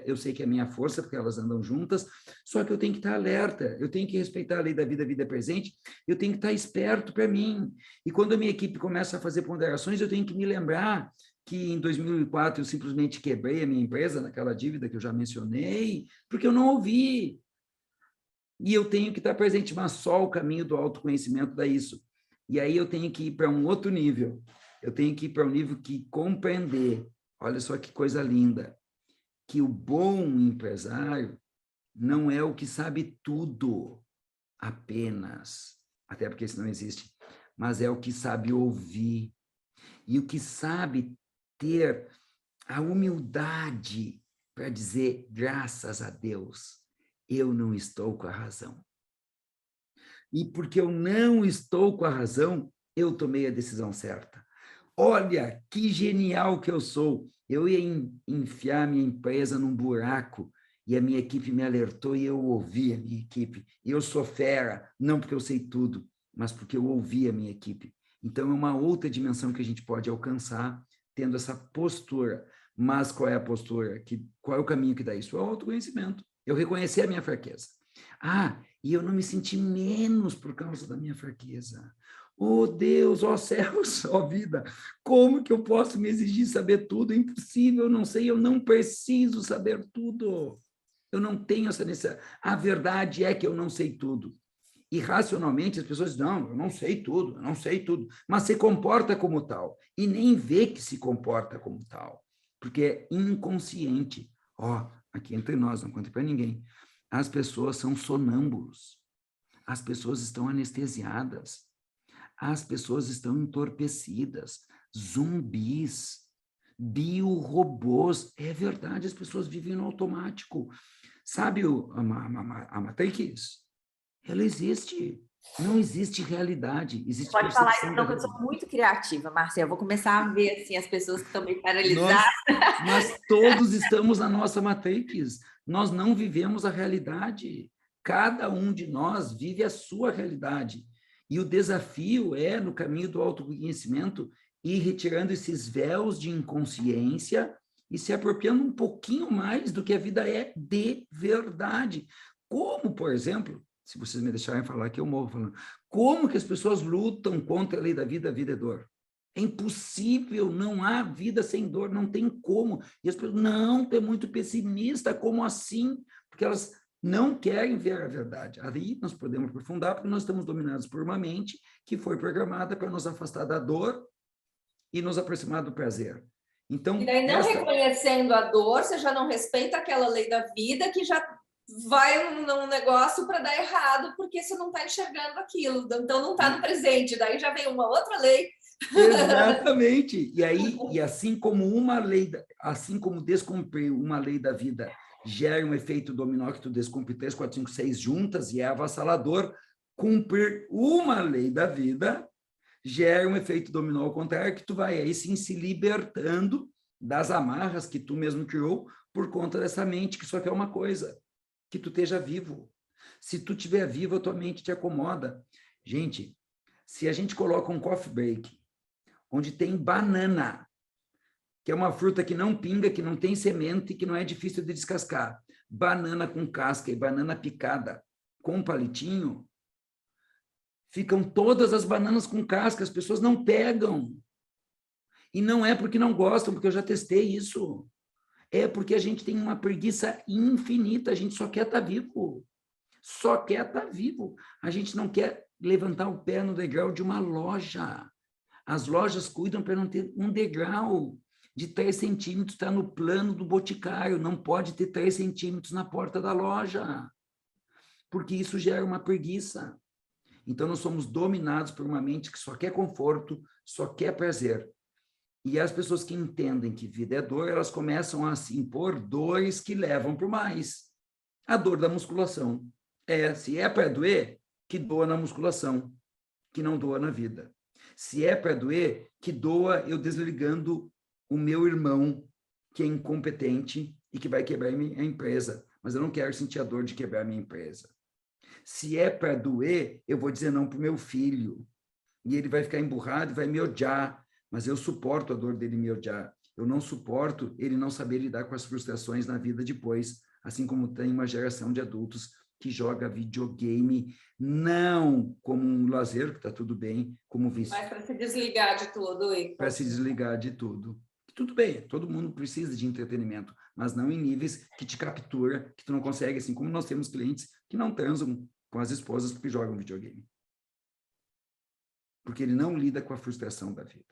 eu sei que é a minha força, porque elas andam juntas, só que eu tenho que estar alerta, eu tenho que respeitar a lei da vida presente, eu tenho que estar esperto para mim. E quando a minha equipe começa a fazer ponderações, eu tenho que me lembrar que em 2004 eu simplesmente quebrei a minha empresa naquela dívida que eu já mencionei, porque eu não ouvi. E eu tenho que estar presente, mas só o caminho do autoconhecimento dá isso. E aí eu tenho que ir para um outro nível. Eu tenho que ir para um nível que compreender, olha só que coisa linda, que o bom empresário não é o que sabe tudo apenas, até porque isso não existe, mas é o que sabe ouvir e o que sabe ter a humildade para dizer, graças a Deus, eu não estou com a razão. E porque eu não estou com a razão, eu tomei a decisão certa. Olha, que genial que eu sou. Eu ia enfiar minha empresa num buraco e a minha equipe me alertou e eu ouvi a minha equipe. E eu sou fera, não porque eu sei tudo, mas porque eu ouvi a minha equipe. Então, é uma outra dimensão que a gente pode alcançar tendo essa postura. Mas qual é a postura? Qual é o caminho que dá isso? É o autoconhecimento. Eu reconhecer a minha fraqueza. E eu não me senti menos por causa da minha fraqueza. Oh Deus, ó céus, ó vida, como que eu posso me exigir saber tudo? É impossível, eu não sei, eu não preciso saber tudo. Eu não tenho essa necessidade. A verdade é que eu não sei tudo. E racionalmente as pessoas dizem, não, eu não sei tudo, mas se comporta como tal. E nem vê que se comporta como tal, porque é inconsciente. Aqui entre nós, não conta para ninguém. As pessoas são sonâmbulos, as pessoas estão anestesiadas, as pessoas estão entorpecidas, zumbis, biorobôs. É verdade, as pessoas vivem no automático. Sabe a Matrix? Ela existe. Não existe realidade. Existe Pode falar isso, não, que eu sou muito criativa, Marcel. Vou começar a ver assim, as pessoas que estão meio paralisadas. Nós todos estamos na nossa Matrix. Nós não vivemos a realidade. Cada um de nós vive a sua realidade. E o desafio é, no caminho do autoconhecimento, ir retirando esses véus de inconsciência e se apropriando um pouquinho mais do que a vida é de verdade. Como, por exemplo, se vocês me deixarem falar que eu morro falando, como que as pessoas lutam contra a lei da vida, a vida é dor? É impossível, não há vida sem dor, não tem como. E as pessoas, não, tu é muito pessimista, como assim? Porque elas não querem ver a verdade. Aí nós podemos aprofundar, porque nós estamos dominados por uma mente que foi programada para nos afastar da dor e nos aproximar do prazer. Então, e daí, não reconhecendo a dor, você já não respeita aquela lei da vida que já vai num negócio para dar errado, porque você não está enxergando aquilo, então não está no presente, daí já vem uma outra lei. Exatamente. E aí, e assim como uma lei, assim como descumprir uma lei da vida gera um efeito dominó que tu descumpre 3, 4, 5, 6 juntas e é avassalador, cumprir uma lei da vida gera um efeito dominó ao contrário, que tu vai aí sim se libertando das amarras que tu mesmo criou por conta dessa mente que só quer uma coisa, que tu esteja vivo. Se tu estiver vivo, a tua mente te acomoda. Gente, se a gente coloca um coffee break, onde tem banana, que é uma fruta que não pinga, que não tem semente e que não é difícil de descascar, banana com casca e banana picada com palitinho, ficam todas as bananas com casca, as pessoas não pegam. E não é porque não gostam, porque eu já testei isso. É porque a gente tem uma preguiça infinita, a gente só quer estar vivo. Só quer estar vivo. A gente não quer levantar o pé no degrau de uma loja. As lojas cuidam para não ter um degrau de 3 centímetros, está no plano do boticário, não pode ter 3 centímetros na porta da loja, porque isso gera uma preguiça. Então, nós somos dominados por uma mente que só quer conforto, só quer prazer. E as pessoas que entendem que vida é dor, elas começam a se impor dores que levam para o mais. A dor da musculação. Se é para doer, que doa na musculação, que não doa na vida. Se é para doer, que doa eu desligando o meu irmão, que é incompetente e que vai quebrar a empresa. Mas eu não quero sentir a dor de quebrar a minha empresa. Se é para doer, eu vou dizer não para o meu filho. E ele vai ficar emburrado e vai me odiar. Mas eu suporto a dor dele me odiar. Eu não suporto ele não saber lidar com as frustrações na vida depois. Assim como tem uma geração de adultos que joga videogame, não como um lazer, que está tudo bem, como vício. Mas para se desligar de tudo. Para se desligar de tudo. Tudo bem, todo mundo precisa de entretenimento, mas não em níveis que te captura, que tu não consegue, assim como nós temos clientes que não transam com as esposas porque jogam videogame. Porque ele não lida com a frustração da vida.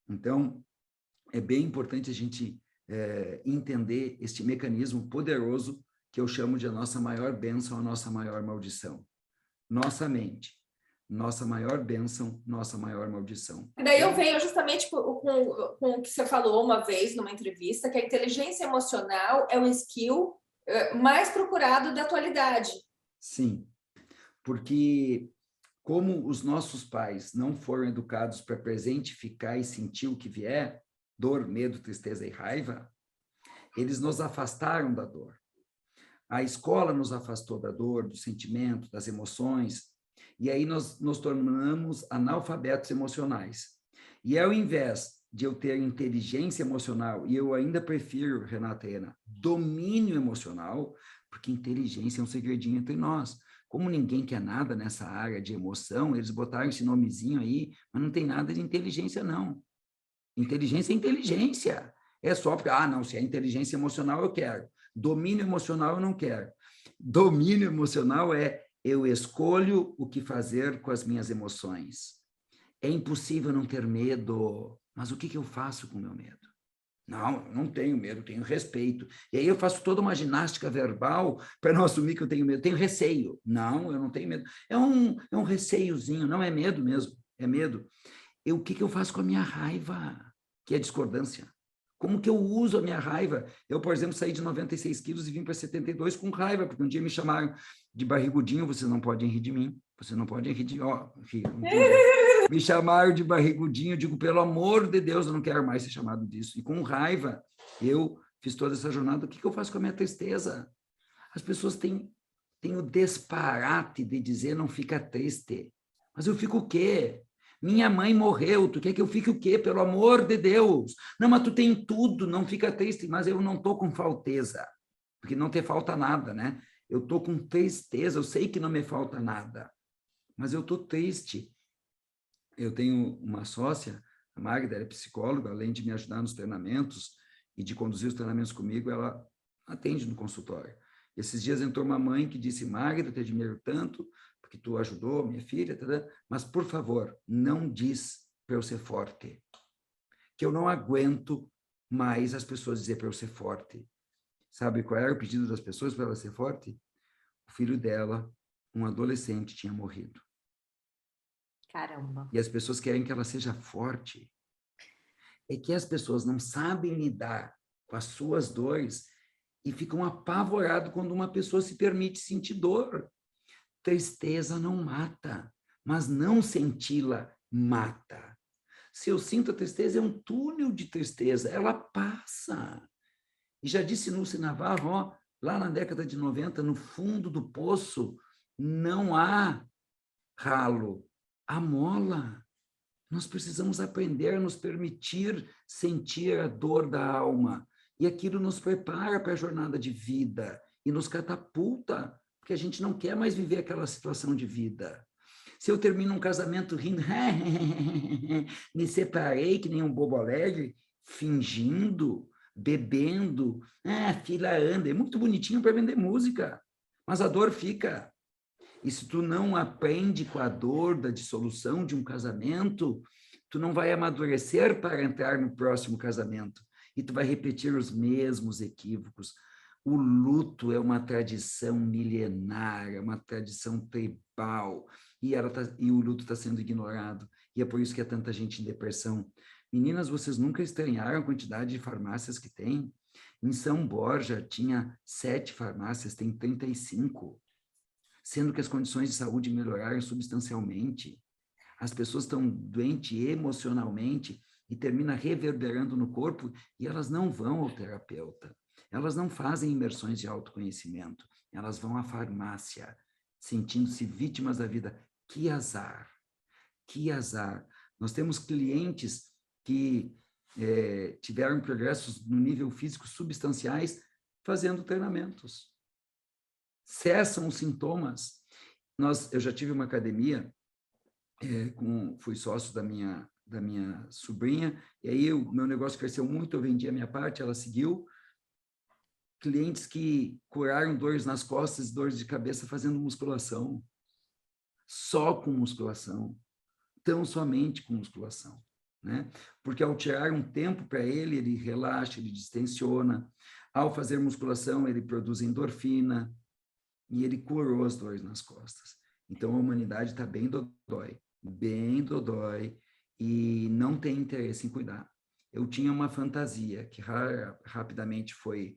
Então, é bem importante a gente entender este mecanismo poderoso que eu chamo de a nossa maior bênção, a nossa maior maldição. Nossa mente. Nossa maior bênção, nossa maior maldição. Daí eu venho justamente com o que você falou uma vez numa entrevista, que a inteligência emocional é um skill mais procurado da atualidade. Sim, porque como os nossos pais não foram educados para presentificar e sentir o que vier, dor, medo, tristeza e raiva, eles nos afastaram da dor. A escola nos afastou da dor, do sentimento, das emoções, e aí nós nos tornamos analfabetos emocionais. E ao invés de eu ter inteligência emocional, e eu ainda prefiro, Renata e Ana, domínio emocional, porque inteligência é um segredinho entre nós. Como ninguém quer nada nessa área de emoção, eles botaram esse nomezinho aí, mas não tem nada de inteligência, não. Inteligência é inteligência. É só porque, não, se é inteligência emocional, eu quero. Domínio emocional, eu não quero. Domínio emocional é eu escolho o que fazer com as minhas emoções. É impossível não ter medo, mas o que eu faço com o meu medo? Não, eu não tenho medo, eu tenho respeito. E aí eu faço toda uma ginástica verbal para não assumir que eu tenho medo. Tenho receio. Não, eu não tenho medo. É um receiozinho, não é medo mesmo, é medo. O que eu faço com a minha raiva, que é discordância? Como que eu uso a minha raiva? Eu, por exemplo, saí de 96 quilos e vim para 72 com raiva, porque um dia me chamaram de barrigudinho, você não pode rir de mim, você não pode rir de... Me chamaram de barrigudinho, eu digo, pelo amor de Deus, eu não quero mais ser chamado disso. E com raiva, eu fiz toda essa jornada. O que eu faço com a minha tristeza? As pessoas têm o disparate de dizer não fica triste. Mas eu fico o quê? Minha mãe morreu, tu quer que eu fique o quê? Pelo amor de Deus. Não, mas tu tem tudo, não fica triste. Mas eu não estou com falteza, porque não te falta nada, né? Eu estou com tristeza, eu sei que não me falta nada, mas eu estou triste. Eu tenho uma sócia, a Magda, ela é psicóloga, além de me ajudar nos treinamentos e de conduzir os treinamentos comigo, ela atende no consultório. Esses dias entrou uma mãe que disse, Magda, eu te admiro tanto, porque tu ajudou minha filha, mas, por favor, não diz para eu ser forte, que eu não aguento mais as pessoas dizer para eu ser forte. Sabe qual era o pedido das pessoas para ela ser forte? O filho dela, um adolescente, tinha morrido. Caramba. E as pessoas querem que ela seja forte. É que as pessoas não sabem lidar com as suas dores e ficam apavorados quando uma pessoa se permite sentir dor. Tristeza não mata, mas não senti-la mata. Se eu sinto a tristeza, é um túnel de tristeza, ela passa. E já disse Nulce Navarro, ó, lá na década de 90, no fundo do poço, não há ralo, há mola. Nós precisamos aprender a nos permitir sentir a dor da alma. E aquilo nos prepara para a jornada de vida e nos catapulta, porque a gente não quer mais viver aquela situação de vida. Se eu termino um casamento rindo, me separei que nem um bobo alegre, fingindo, bebendo, fila anda, é muito bonitinho para vender música, mas a dor fica. E se tu não aprende com a dor da dissolução de um casamento, tu não vai amadurecer para entrar no próximo casamento. E tu vai repetir os mesmos equívocos. O luto é uma tradição milenar, é uma tradição tribal. E o luto está sendo ignorado. E é por isso que há tanta gente em depressão. Meninas, vocês nunca estranharam a quantidade de farmácias que tem? Em São Borja tinha 7 farmácias, tem 35. Sendo que as condições de saúde melhoraram substancialmente. As pessoas estão doentes emocionalmente e termina reverberando no corpo e elas não vão ao terapeuta. Elas não fazem imersões de autoconhecimento. Elas vão à farmácia, sentindo-se vítimas da vida. Que azar! Que azar! Nós temos clientes que tiveram progressos no nível físico substanciais fazendo treinamentos. Cessam os sintomas. Eu já tive uma academia, fui sócio da minha sobrinha, e aí o meu negócio cresceu muito, eu vendi a minha parte, ela seguiu. Clientes que curaram dores nas costas, dores de cabeça fazendo musculação. Só com musculação. Tão somente com musculação. Né? Porque ao tirar um tempo para ele relaxa, ele distensiona. Ao fazer musculação, ele produz endorfina, e ele curou as dores nas costas. Então, a humanidade está bem dodói, e não tem interesse em cuidar. Eu tinha uma fantasia que rapidamente foi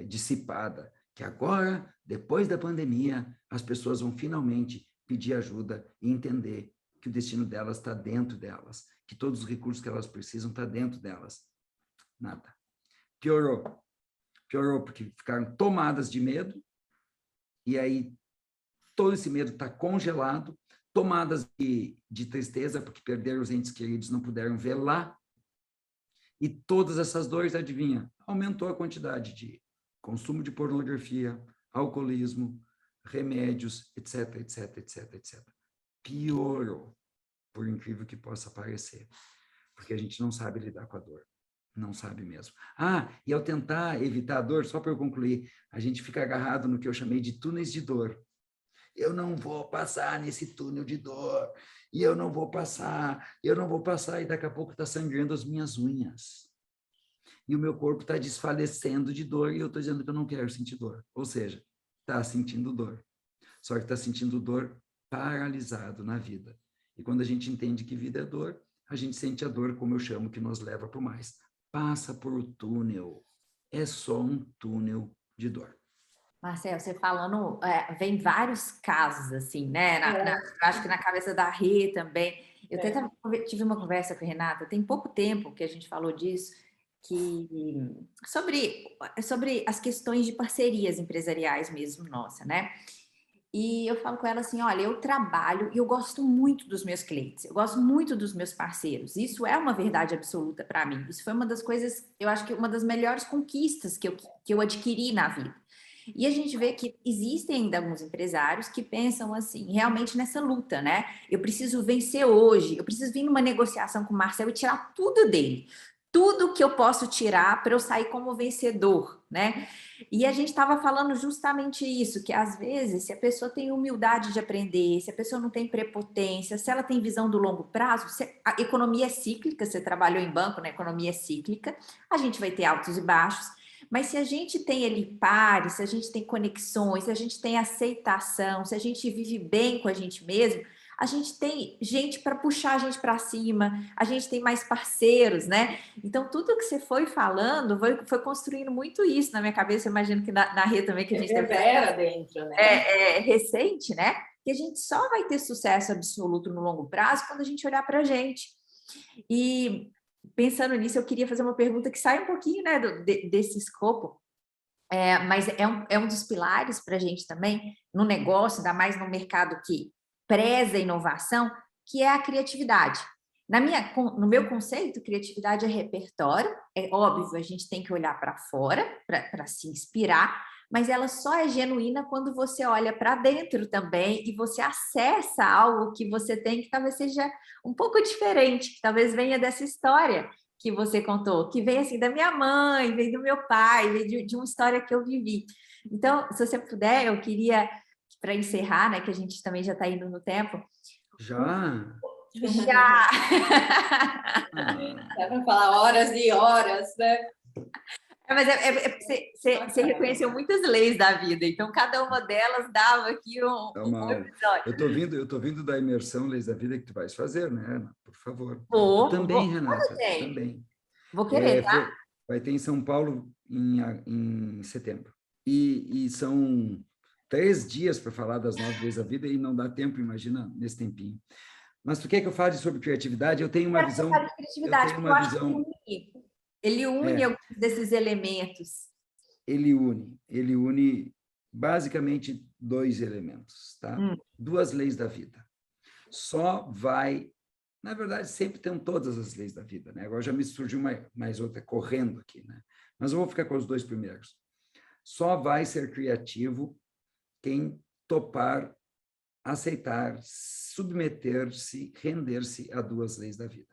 dissipada, que agora, depois da pandemia, as pessoas vão finalmente pedir ajuda e entender que o destino delas está dentro delas, que todos os recursos que elas precisam estão dentro delas. Nada. Piorou. Piorou porque ficaram tomadas de medo, e aí todo esse medo está congelado, tomadas de tristeza, porque perderam os entes queridos, não puderam ver lá, e todas essas dores, adivinha, aumentou a quantidade de consumo de pornografia, alcoolismo, remédios, etc, etc, etc, etc. Piorou, por incrível que possa parecer, porque a gente não sabe lidar com a dor. Não sabe mesmo. E ao tentar evitar a dor, só para eu concluir, a gente fica agarrado no que eu chamei de túneis de dor. Eu não vou passar nesse túnel de dor, e eu não vou passar, e daqui a pouco está sangrando as minhas unhas. E o meu corpo está desfalecendo de dor, e eu estou dizendo que eu não quero sentir dor. Ou seja, está sentindo dor. Só que está sentindo dor paralisado na vida. E quando a gente entende que vida é dor, a gente sente a dor, como eu chamo, que nos leva para o mais. Passa por o túnel. É só um túnel de dor. Marcel, você falando, vem vários casos, assim, né? Acho que na cabeça da Rê também. Eu até tive uma conversa com a Renata, tem pouco tempo que a gente falou disso, sobre as questões de parcerias empresariais mesmo, nossa, né? E eu falo com ela assim, olha, eu trabalho e eu gosto muito dos meus clientes, eu gosto muito dos meus parceiros. Isso é uma verdade absoluta para mim. Isso foi uma das coisas, eu acho que uma das melhores conquistas que eu adquiri na vida. E a gente vê que existem ainda alguns empresários que pensam assim, realmente nessa luta, né? Eu preciso vencer hoje, eu preciso vir numa negociação com o Marcel e tirar tudo dele. Tudo que eu posso tirar para eu sair como vencedor, né? E a gente estava falando justamente isso, que às vezes, se a pessoa tem humildade de aprender, se a pessoa não tem prepotência, se ela tem visão do longo prazo, a economia é cíclica, você trabalhou em banco, né? A economia é cíclica, a gente vai ter altos e baixos, Mas se a gente tem ali pares, se a gente tem conexões, se a gente tem aceitação, se a gente vive bem com a gente mesmo, a gente tem gente para puxar a gente para cima, a gente tem mais parceiros, né? Então, tudo que você foi falando foi construindo muito isso na minha cabeça. Eu imagino que na Rê também, que a gente reverbera dentro, né? É recente, né? Que a gente só vai ter sucesso absoluto no longo prazo quando a gente olhar para a gente. E pensando nisso, eu queria fazer uma pergunta que sai um pouquinho, né, desse escopo, mas é um dos pilares para a gente também, no negócio, ainda mais no mercado que preza a inovação, que é a criatividade. No meu conceito, criatividade é repertório, é óbvio, a gente tem que olhar para fora para se inspirar, mas ela só é genuína quando você olha para dentro também e você acessa algo que você tem que talvez seja um pouco diferente, que talvez venha dessa história que você contou, que vem assim da minha mãe, vem do meu pai, vem de uma história que eu vivi. Então, se você puder, eu queria, para encerrar, né, que a gente também já está indo no tempo. Já? Já! Dá para falar horas e horas, né? Mas você reconheceu muitas leis da vida, então cada uma delas dava aqui um episódio. Eu tô vindo da imersão Leis da Vida que tu vais fazer, né, Ana? Por favor. Vou, Renata, também. Vou querer, tá? Vai ter em São Paulo em setembro. E são 3 dias para falar das 9 leis da vida e não dá tempo, imagina, nesse tempinho. Mas tu quer que eu fale sobre criatividade? Eu tenho uma visão... Ele une alguns desses elementos. Ele une basicamente 2 elementos, tá? 2 leis da vida. Na verdade, sempre tem todas as leis da vida, né? Agora já me surgiu mais outra correndo aqui, né? Mas eu vou ficar com os 2 primeiros. Só vai ser criativo quem topar, aceitar, submeter-se, render-se a 2 leis da vida.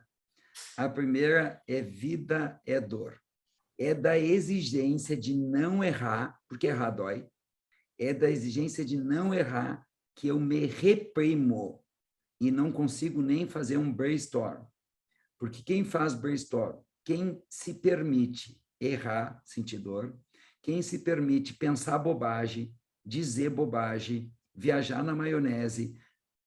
A primeira é vida é dor. É da exigência de não errar, porque errar dói. É da exigência de não errar que eu me reprimo e não consigo nem fazer um brainstorm. Porque quem faz brainstorm, quem se permite errar, sentir dor, quem se permite pensar bobagem, dizer bobagem, viajar na maionese,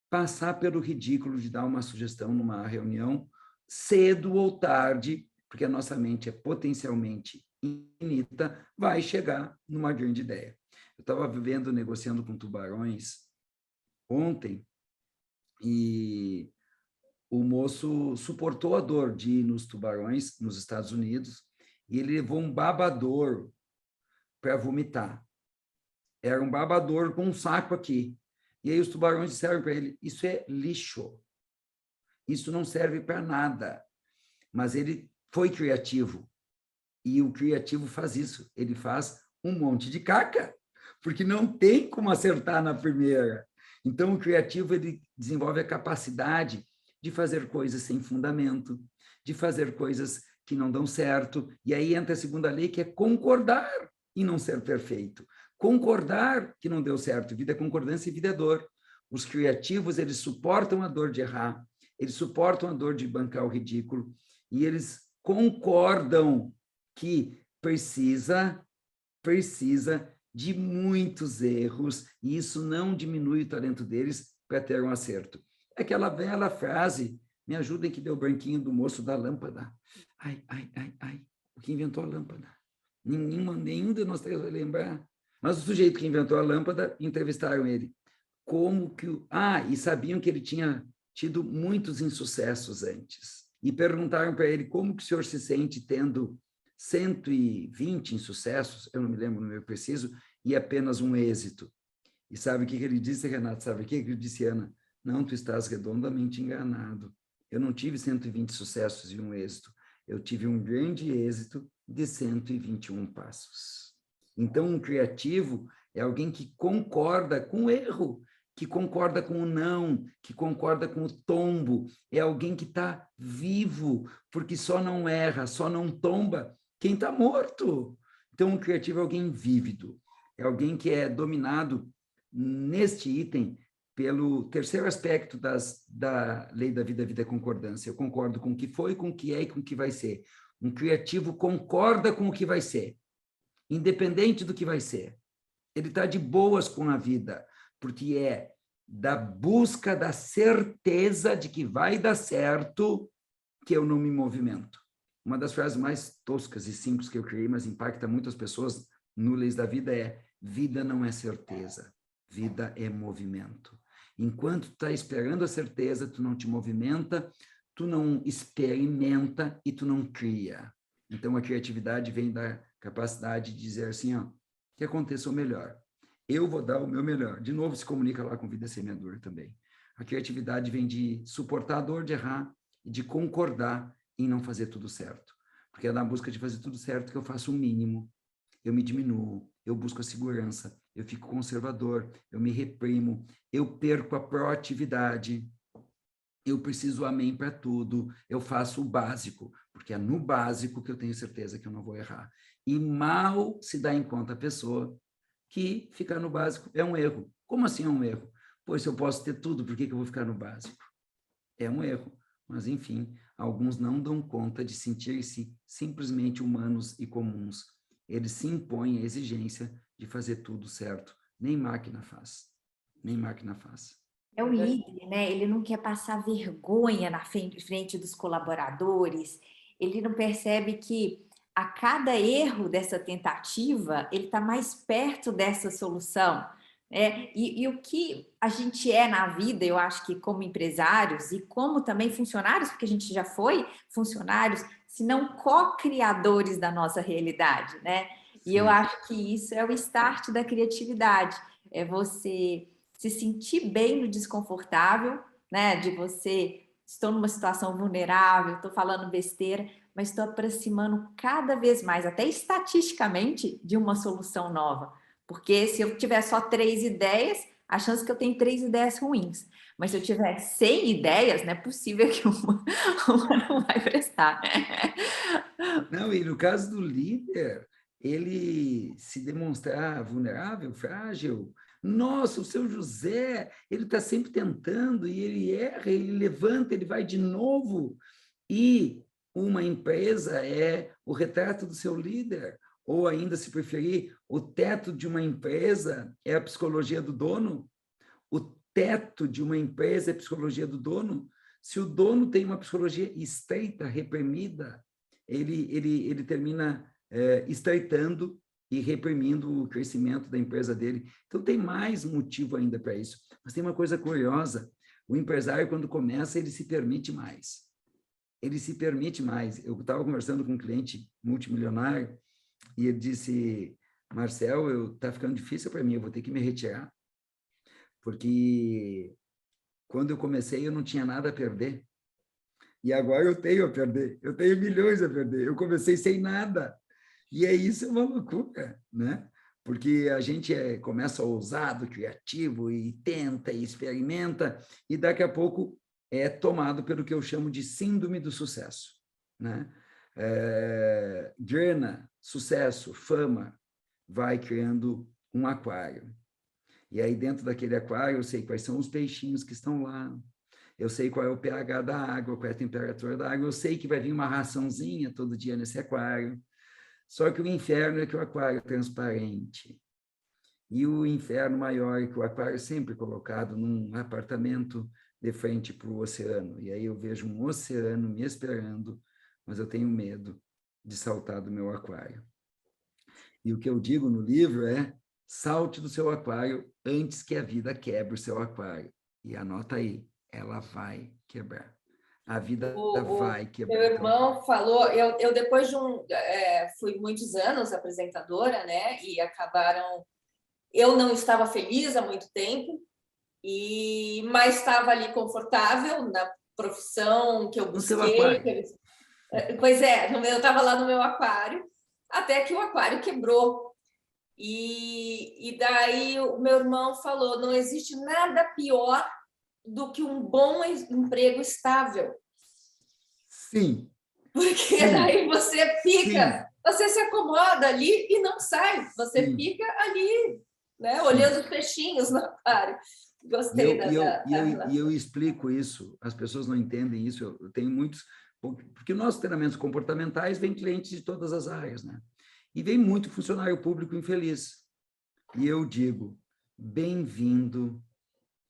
passar pelo ridículo de dar uma sugestão numa reunião, cedo ou tarde, porque a nossa mente é potencialmente infinita, vai chegar numa grande ideia. Eu estava vivendo, negociando com tubarões ontem, e o moço suportou a dor de ir nos tubarões, nos Estados Unidos, e ele levou um babador para vomitar. Era um babador com um saco aqui. E aí os tubarões disseram para ele, isso é lixo. Isso não serve para nada. Mas ele foi criativo. E o criativo faz isso. Ele faz um monte de caca, porque não tem como acertar na primeira. Então, o criativo ele desenvolve a capacidade de fazer coisas sem fundamento, de fazer coisas que não dão certo. E aí entra a segunda lei, que é concordar em não ser perfeito. Concordar que não deu certo. Vida é concordância e vida é dor. Os criativos, eles suportam a dor de errar, eles suportam a dor de bancar o ridículo, e eles concordam que precisa de muitos erros, e isso não diminui o talento deles para ter um acerto. Aquela velha frase, me ajudem que deu o branquinho do moço da lâmpada. Ai, o que inventou a lâmpada? Nenhum de nós três vai lembrar. Mas o sujeito que inventou a lâmpada, entrevistaram ele. E sabiam que ele tinha tido muitos insucessos antes. E perguntaram para ele como que o senhor se sente tendo 120 insucessos, eu não me lembro o número preciso, e apenas um êxito. E sabe o que ele disse, Renato? Sabe o que ele disse, Ana? Não, tu estás redondamente enganado. Eu não tive 120 sucessos e um êxito. Eu tive um grande êxito de 121 passos. Então, um criativo é alguém que concorda com o erro, que concorda com o não, que concorda com o tombo. É alguém que está vivo, porque só não erra, só não tomba quem está morto. Então, um criativo é alguém vívido, é alguém que é dominado neste item pelo terceiro aspecto da lei da vida, vida é concordância. Eu concordo com o que foi, com o que é e com o que vai ser. Um criativo concorda com o que vai ser. independente do que vai ser. Ele está de boas com a vida, porque é da busca da certeza de que vai dar certo que eu não me movimento. Uma das frases mais toscas e simples que eu criei, mas impacta muitas pessoas no Leis da Vida é: vida não é certeza, vida é movimento. Enquanto tu está esperando a certeza, tu não te movimenta, tu não experimenta e tu não cria. Então, a criatividade vem da capacidade de dizer assim, ó, que aconteça o melhor. Eu vou dar o meu melhor. De novo, se comunica lá com Vida Semeadora também. A criatividade vem de suportar a dor de errar e de concordar em não fazer tudo certo. Porque é na busca de fazer tudo certo que eu faço o mínimo. Eu me diminuo, eu busco a segurança, eu fico conservador, eu me reprimo, eu perco a proatividade, eu preciso amém para tudo, eu faço o básico, porque é no básico que eu tenho certeza que eu não vou errar. E mal se dá em conta a pessoa que ficar no básico é um erro. Como assim é um erro? Pois se eu posso ter tudo, por que eu vou ficar no básico? É um erro. Mas, enfim, alguns não dão conta de sentir-se simplesmente humanos e comuns. Eles se impõem a exigência de fazer tudo certo. Nem máquina faz. Nem máquina faz. É o líder, né? Ele não quer passar vergonha na frente dos colaboradores. Ele não percebe que a cada erro dessa tentativa, ele está mais perto dessa solução. E o que a gente é na vida, eu acho que como empresários e como também funcionários, porque a gente já foi funcionários, se não co-criadores da nossa realidade, né? E eu acho que isso é o start da criatividade. É você se sentir bem no desconfortável, né? De você, estou numa situação vulnerável, estou falando besteira, mas estou aproximando cada vez mais, até estatisticamente, de uma solução nova. Porque se eu tiver só 3 ideias, a chance que eu tenho 3 ideias ruins. Mas se eu tiver 100 ideias, não é possível que uma não vai prestar. Não, e no caso do líder, ele se demonstrar vulnerável, frágil. Nossa, o seu José, ele está sempre tentando e ele erra, ele levanta, ele vai de novo. E uma empresa é o retrato do seu líder, ou ainda, se preferir, o teto de uma empresa é a psicologia do dono. O teto de uma empresa é a psicologia do dono. Se o dono tem uma psicologia estreita, reprimida, ele termina estreitando e reprimindo o crescimento da empresa dele. Então, tem mais motivo ainda para isso. Mas tem uma coisa curiosa, o empresário, quando começa, ele se permite mais. Ele se permite mais. Eu estava conversando com um cliente multimilionário e ele disse, Marcel, está ficando difícil para mim, eu vou ter que me retirar, porque quando eu comecei eu não tinha nada a perder. E agora eu tenho a perder, eu tenho milhões a perder. Eu comecei sem nada. E isso é uma loucura, né? Porque a gente começa ousado, criativo, e tenta, e experimenta, e daqui a pouco é tomado pelo que eu chamo de síndrome do sucesso, né? Grana, sucesso, fama, vai criando um aquário. E aí dentro daquele aquário eu sei quais são os peixinhos que estão lá, eu sei qual é o pH da água, qual é a temperatura da água, eu sei que vai vir uma raçãozinha todo dia nesse aquário. Só que o inferno é que o aquário é transparente. E o inferno maior é que o aquário é sempre colocado num apartamento de frente para o oceano. E aí eu vejo um oceano me esperando, mas eu tenho medo de saltar do meu aquário. E o que eu digo no livro é: salte do seu aquário antes que a vida quebre o seu aquário. E anota aí, ela vai quebrar. A vida vai quebrar. Meu irmão falou, eu depois de fui muitos anos apresentadora, né? E acabaram, eu não estava feliz há muito tempo, mas estava ali confortável na profissão que eu busquei. No seu aquário. Pois é, eu estava lá no meu aquário, até que o aquário quebrou. E daí o meu irmão falou, não existe nada pior do que um bom emprego estável. Sim. Porque daí você fica, você se acomoda ali e não sai, você fica ali, né, olhando os peixinhos no aquário. Gostei E eu explico isso, as pessoas não entendem isso, eu tenho muitos, porque os nossos treinamentos comportamentais vêm clientes de todas as áreas, né? E vem muito funcionário público infeliz. E eu digo, bem-vindo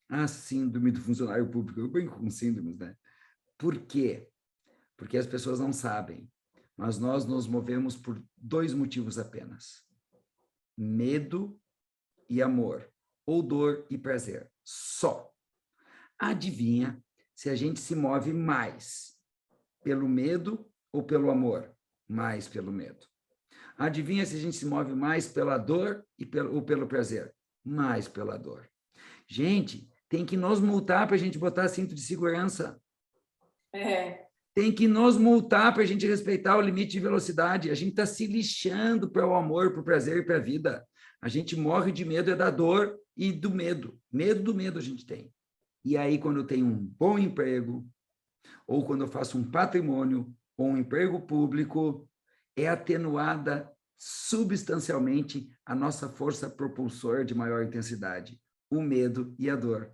à síndrome do funcionário público. Eu brinco com síndromes, né? Por quê? Porque as pessoas não sabem, mas nós nos movemos por 2 motivos apenas: medo e amor, ou dor e prazer, só. Adivinha se a gente se move mais pelo medo ou pelo amor? Mais pelo medo. Adivinha se a gente se move mais pela dor ou pelo prazer? Mais pela dor. Gente, tem que nos multar para a gente botar cinto de segurança. Tem que nos multar para a gente respeitar o limite de velocidade. A gente está se lixando para o amor, para o prazer e para a vida. A gente morre de medo da dor e do medo. Medo do medo a gente tem. E aí, quando eu tenho um bom emprego, ou quando eu faço um patrimônio, ou um emprego público, é atenuada substancialmente a nossa força propulsora de maior intensidade, o medo e a dor.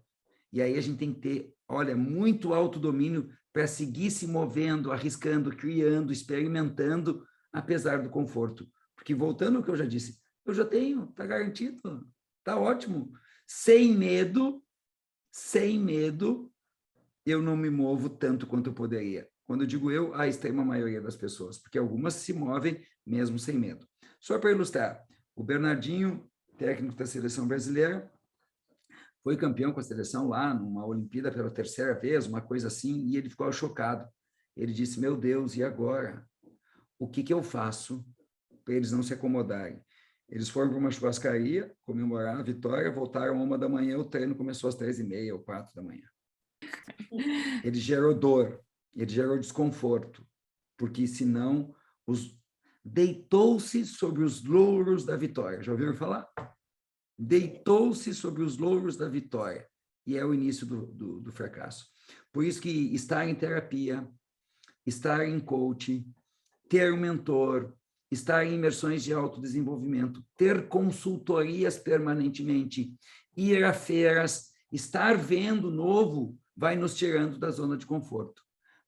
E aí a gente tem que ter, olha, muito autodomínio para seguir se movendo, arriscando, criando, experimentando, apesar do conforto. Porque, voltando ao que eu já disse, eu já tenho, está garantido, está ótimo. Sem medo, eu não me movo tanto quanto eu poderia. Quando eu digo eu, a extrema maioria das pessoas, porque algumas se movem mesmo sem medo. Só para ilustrar, o Bernardinho, técnico da seleção brasileira, foi campeão com a seleção lá, numa Olimpíada pela 3ª vez, uma coisa assim, e ele ficou chocado. Ele disse, meu Deus, e agora? O que eu faço para eles não se acomodarem? Eles foram para uma churrascaria, comemorar a vitória, voltaram 1h da manhã, o treino começou às 3h30 ou 4 da manhã. Ele gerou dor, ele gerou desconforto, porque senão deitou-se sobre os louros da vitória. Já ouviram falar? Deitou-se sobre os louros da vitória. E é o início do fracasso. Por isso que estar em terapia, estar em coaching, ter um mentor, estar em imersões de autodesenvolvimento, ter consultorias permanentemente, ir a feiras, estar vendo novo, vai nos tirando da zona de conforto.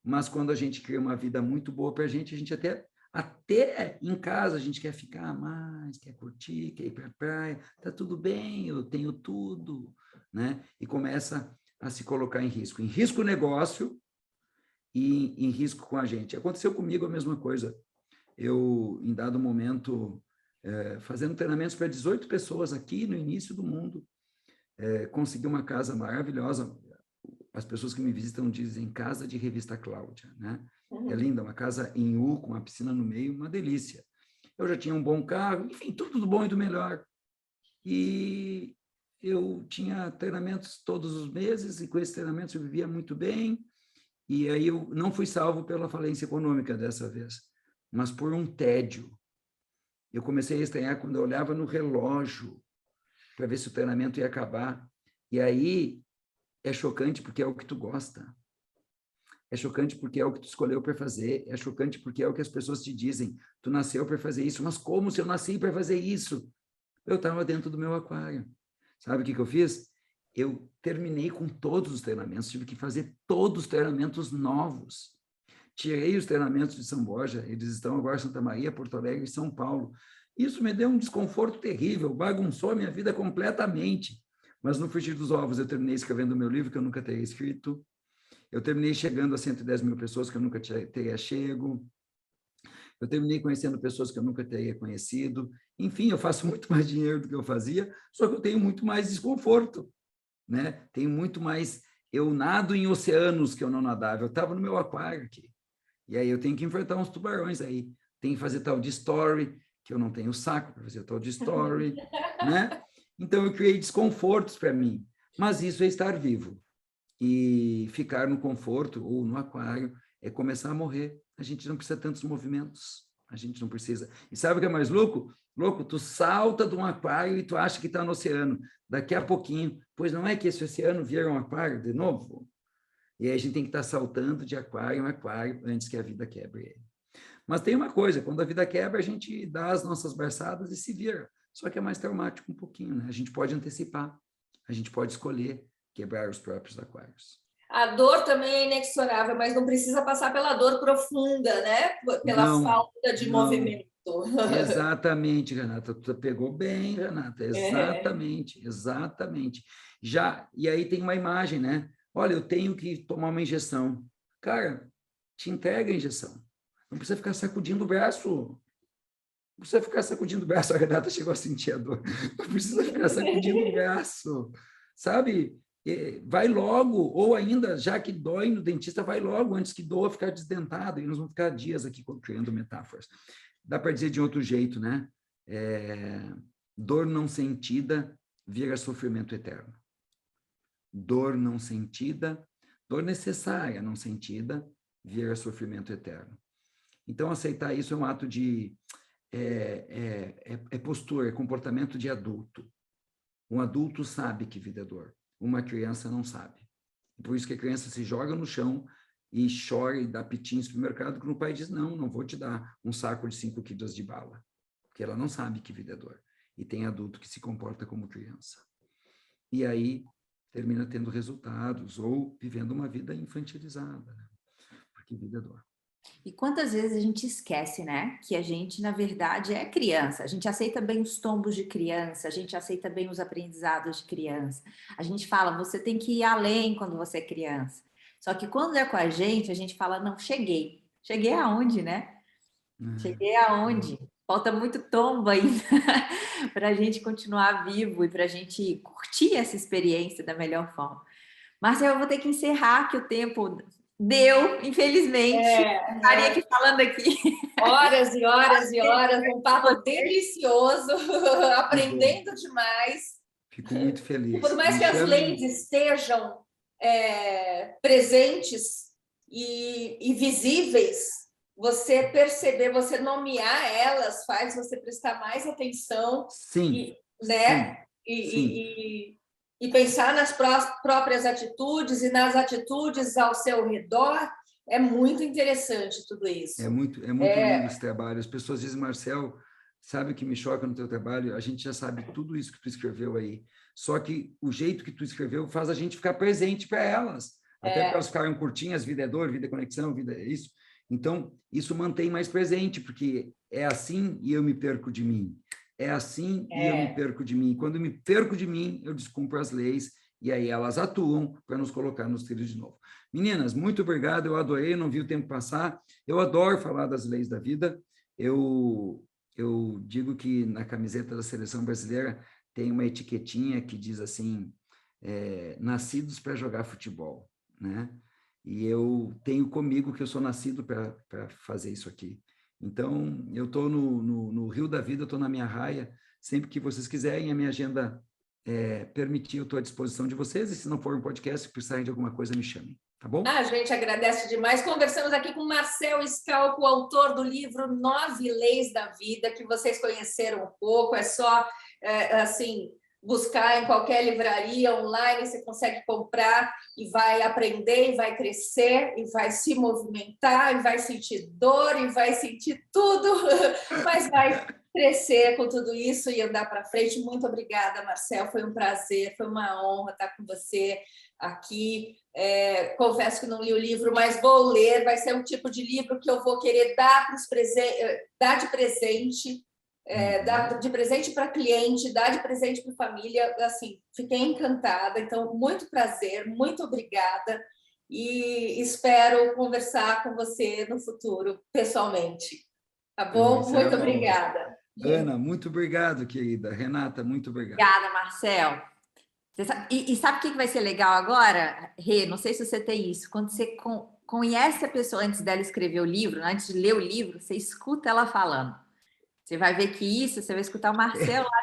Mas quando a gente cria uma vida muito boa para a gente até em casa a gente quer ficar mais, quer curtir, quer ir para a praia, tá tudo bem, eu tenho tudo, né? E começa a se colocar em risco o negócio e em risco com a gente. Aconteceu comigo a mesma coisa. Eu, em dado momento, fazendo treinamentos para 18 pessoas aqui no início do mundo, consegui uma casa maravilhosa. As pessoas que me visitam dizem casa de revista Cláudia, né? É linda, uma casa em U, com uma piscina no meio, uma delícia. Eu já tinha um bom carro, enfim, tudo do bom e do melhor. E eu tinha treinamentos todos os meses, e com esses treinamentos eu vivia muito bem, e aí eu não fui salvo pela falência econômica dessa vez, mas por um tédio. Eu comecei a estranhar quando eu olhava no relógio para ver se o treinamento ia acabar, e aí é chocante porque é o que tu gosta. É chocante porque é o que tu escolheu para fazer. É chocante porque é o que as pessoas te dizem. Tu nasceu para fazer isso. Mas como se eu nasci para fazer isso? Eu estava dentro do meu aquário. Sabe o que eu fiz? Eu terminei com todos os treinamentos. Tive que fazer todos os treinamentos novos. Tirei os treinamentos de São Borja. Eles estão agora em Santa Maria, Porto Alegre e São Paulo. Isso me deu um desconforto terrível. Bagunçou a minha vida completamente. Mas no frigir dos ovos eu terminei escrevendo o meu livro, que eu nunca teria escrito. Eu terminei chegando a 110 mil pessoas que eu nunca teria chego. Eu terminei conhecendo pessoas que eu nunca teria conhecido. Enfim, eu faço muito mais dinheiro do que eu fazia, só que eu tenho muito mais desconforto, né? Tenho muito mais... Eu nado em oceanos que eu não nadava. Eu estava no meu aquário aqui. E aí eu tenho que enfrentar uns tubarões aí. Tenho que fazer tal de story, que eu não tenho saco para fazer tal de story, né? Então, eu criei desconfortos para mim. Mas isso é estar vivo. E ficar no conforto ou no aquário é começar a morrer. A gente não precisa de tantos movimentos. A gente não precisa. E sabe o que é mais louco? Louco, tu salta de um aquário e tu acha que está no oceano. Daqui a pouquinho, pois não é que esse oceano vira um aquário de novo? E aí a gente tem que estar saltando de aquário em aquário antes que a vida quebre ele. Mas tem uma coisa, quando a vida quebra, a gente dá as nossas braçadas e se vira. Só que é mais traumático um pouquinho, né? A gente pode antecipar, a gente pode escolher quebrar os próprios aquários. A dor também é inexorável, mas não precisa passar pela dor profunda, né? Pela Não, falta de não. movimento. Exatamente, Renata. Tu pegou bem, Renata. É. Exatamente, exatamente. Já, e aí tem uma imagem, né? Olha, eu tenho que tomar uma injeção. Cara, te entrega a injeção. Não precisa ficar sacudindo o braço. Não precisa ficar sacudindo o braço. A Renata chegou a sentir a dor. Não precisa ficar sacudindo o braço, sabe? Vai logo, ou ainda, já que dói no dentista, vai logo, antes que doa ficar desdentado, e nós vamos ficar dias aqui criando metáforas. Dá para dizer de outro jeito, né? Dor não sentida vira sofrimento eterno. Dor não sentida, dor necessária não sentida, vira sofrimento eterno. Então, aceitar isso é um ato de... postura, é comportamento de adulto. Um adulto sabe que vida é dor. Uma criança não sabe. Por isso que a criança se joga no chão e chora e dá piti no supermercado, quando o pai diz, não vou te dar um saco de 5 quilos de bala. Porque ela não sabe que vida é dor. E tem adulto que se comporta como criança. E aí termina tendo resultados ou vivendo uma vida infantilizada, né? Porque vida é dor. E quantas vezes a gente esquece, né? Que a gente, na verdade, é criança. A gente aceita bem os tombos de criança, a gente aceita bem os aprendizados de criança. A gente fala, você tem que ir além quando você é criança. Só que quando é com a gente fala, não, cheguei. Cheguei aonde, né? Cheguei aonde? Falta muito tombo ainda para a gente continuar vivo e para a gente curtir essa experiência da melhor forma. Marcelo, eu vou ter que encerrar, que o tempo deu, infelizmente. Estaria aqui falando aqui. Horas e horas e horas, um papo delicioso, aprendendo demais. Fico muito feliz. Por mais que as leis estejam presentes e visíveis, você perceber, você nomear elas, faz você prestar mais atenção. Sim, né? Sim. E pensar nas próprias atitudes e nas atitudes ao seu redor. É muito interessante tudo isso. É muito lindo esse trabalho. As pessoas dizem, Marcel, sabe o que me choca no teu trabalho? A gente já sabe tudo isso que tu escreveu aí. Só que o jeito que tu escreveu faz a gente ficar presente para elas. Até porque elas ficaram curtinhas, vida é dor, vida é conexão, vida é isso. Então, isso mantém mais presente, porque é assim e eu me perco de mim. É assim e eu me perco de mim. Quando eu me perco de mim, eu descumpro as leis e aí elas atuam para nos colocar nos trilhos de novo. Meninas, muito obrigado, eu adorei, não vi o tempo passar. Eu adoro falar das leis da vida. Eu digo que na camiseta da Seleção Brasileira tem uma etiquetinha que diz assim, nascidos para jogar futebol, né? E eu tenho comigo que eu sou nascido para fazer isso aqui. Então, eu estou no Rio da Vida, estou na minha raia, sempre que vocês quiserem, a minha agenda permitir, eu estou à disposição de vocês, e se não for um podcast, se precisarem de alguma coisa, me chamem, tá bom? A gente agradece demais. Conversamos aqui com Marcel Scalco, autor do livro 9 Leis da Vida, que vocês conheceram um pouco, é só, assim, buscar em qualquer livraria online, você consegue comprar e vai aprender, e vai crescer, e vai se movimentar, e vai sentir dor, e vai sentir tudo, mas vai crescer com tudo isso e andar para frente. Muito obrigada, Marcel, foi um prazer, foi uma honra estar com você aqui. Confesso que não li o livro, mas vou ler, vai ser um tipo de livro que eu vou querer dar de presente, dar de presente para cliente, dar de presente para família. Assim, fiquei encantada, então muito prazer, muito obrigada e espero conversar com você no futuro pessoalmente, tá bom? Muito obrigada. Ana, muito obrigado, querida. Renata, muito obrigado. Obrigada, Marcel. E sabe o que vai ser legal agora, Rê? Não sei se você tem isso. Quando você conhece a pessoa antes dela escrever o livro, antes de ler o livro, você escuta ela falando. Você vai ver que você vai escutar o Marcel lá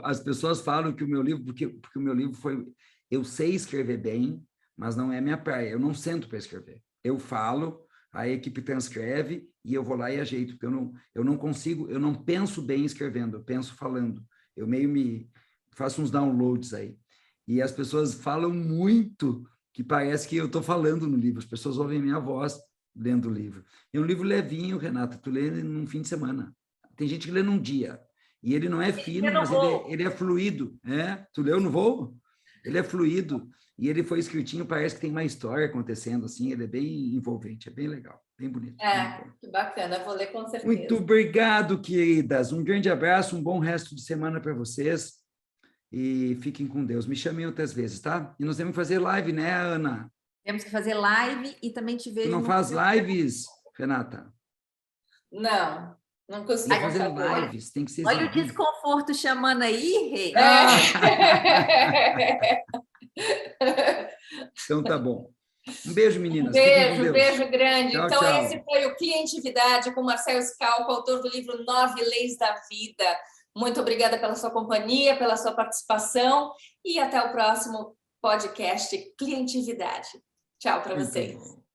As pessoas falam que o meu livro, porque o meu livro foi... Eu sei escrever bem, mas não é minha praia. Eu não sento para escrever. Eu falo, a equipe transcreve e eu vou lá e ajeito, porque eu não consigo, eu não penso bem escrevendo, eu penso falando. Eu meio faço uns downloads aí. E as pessoas falam muito que parece que eu estou falando no livro. As pessoas ouvem minha voz lendo o livro. É um livro levinho, Renata, tu lê num fim de semana. Tem gente que lê num dia. E ele não é fino, mas ele é fluido. Tu leu no voo? Ele é fluido e ele foi escritinho, parece que tem uma história acontecendo, assim, ele é bem envolvente, é bem legal, bem bonito. Que bacana, vou ler com certeza. Muito obrigado, queridas. Um grande abraço, um bom resto de semana para vocês e fiquem com Deus. Me chamem outras vezes, tá? E nós temos que fazer live, né, Ana? Temos que fazer live e também te vejo... Tu não faz lives, Renata? Não consigo fazer fazer. lives, tem que ser Olha exibido. o desconforto chamando aí, Rei. Então tá bom. Um beijo, meninas. Um beijo grande. Tchau, Então, tchau. esse foi o Clientividade com Marcel Scalco, autor do livro 9 Leis da Vida. Muito obrigada pela sua companhia, pela sua participação e até o próximo podcast Clientividade. Tchau para vocês. Bom.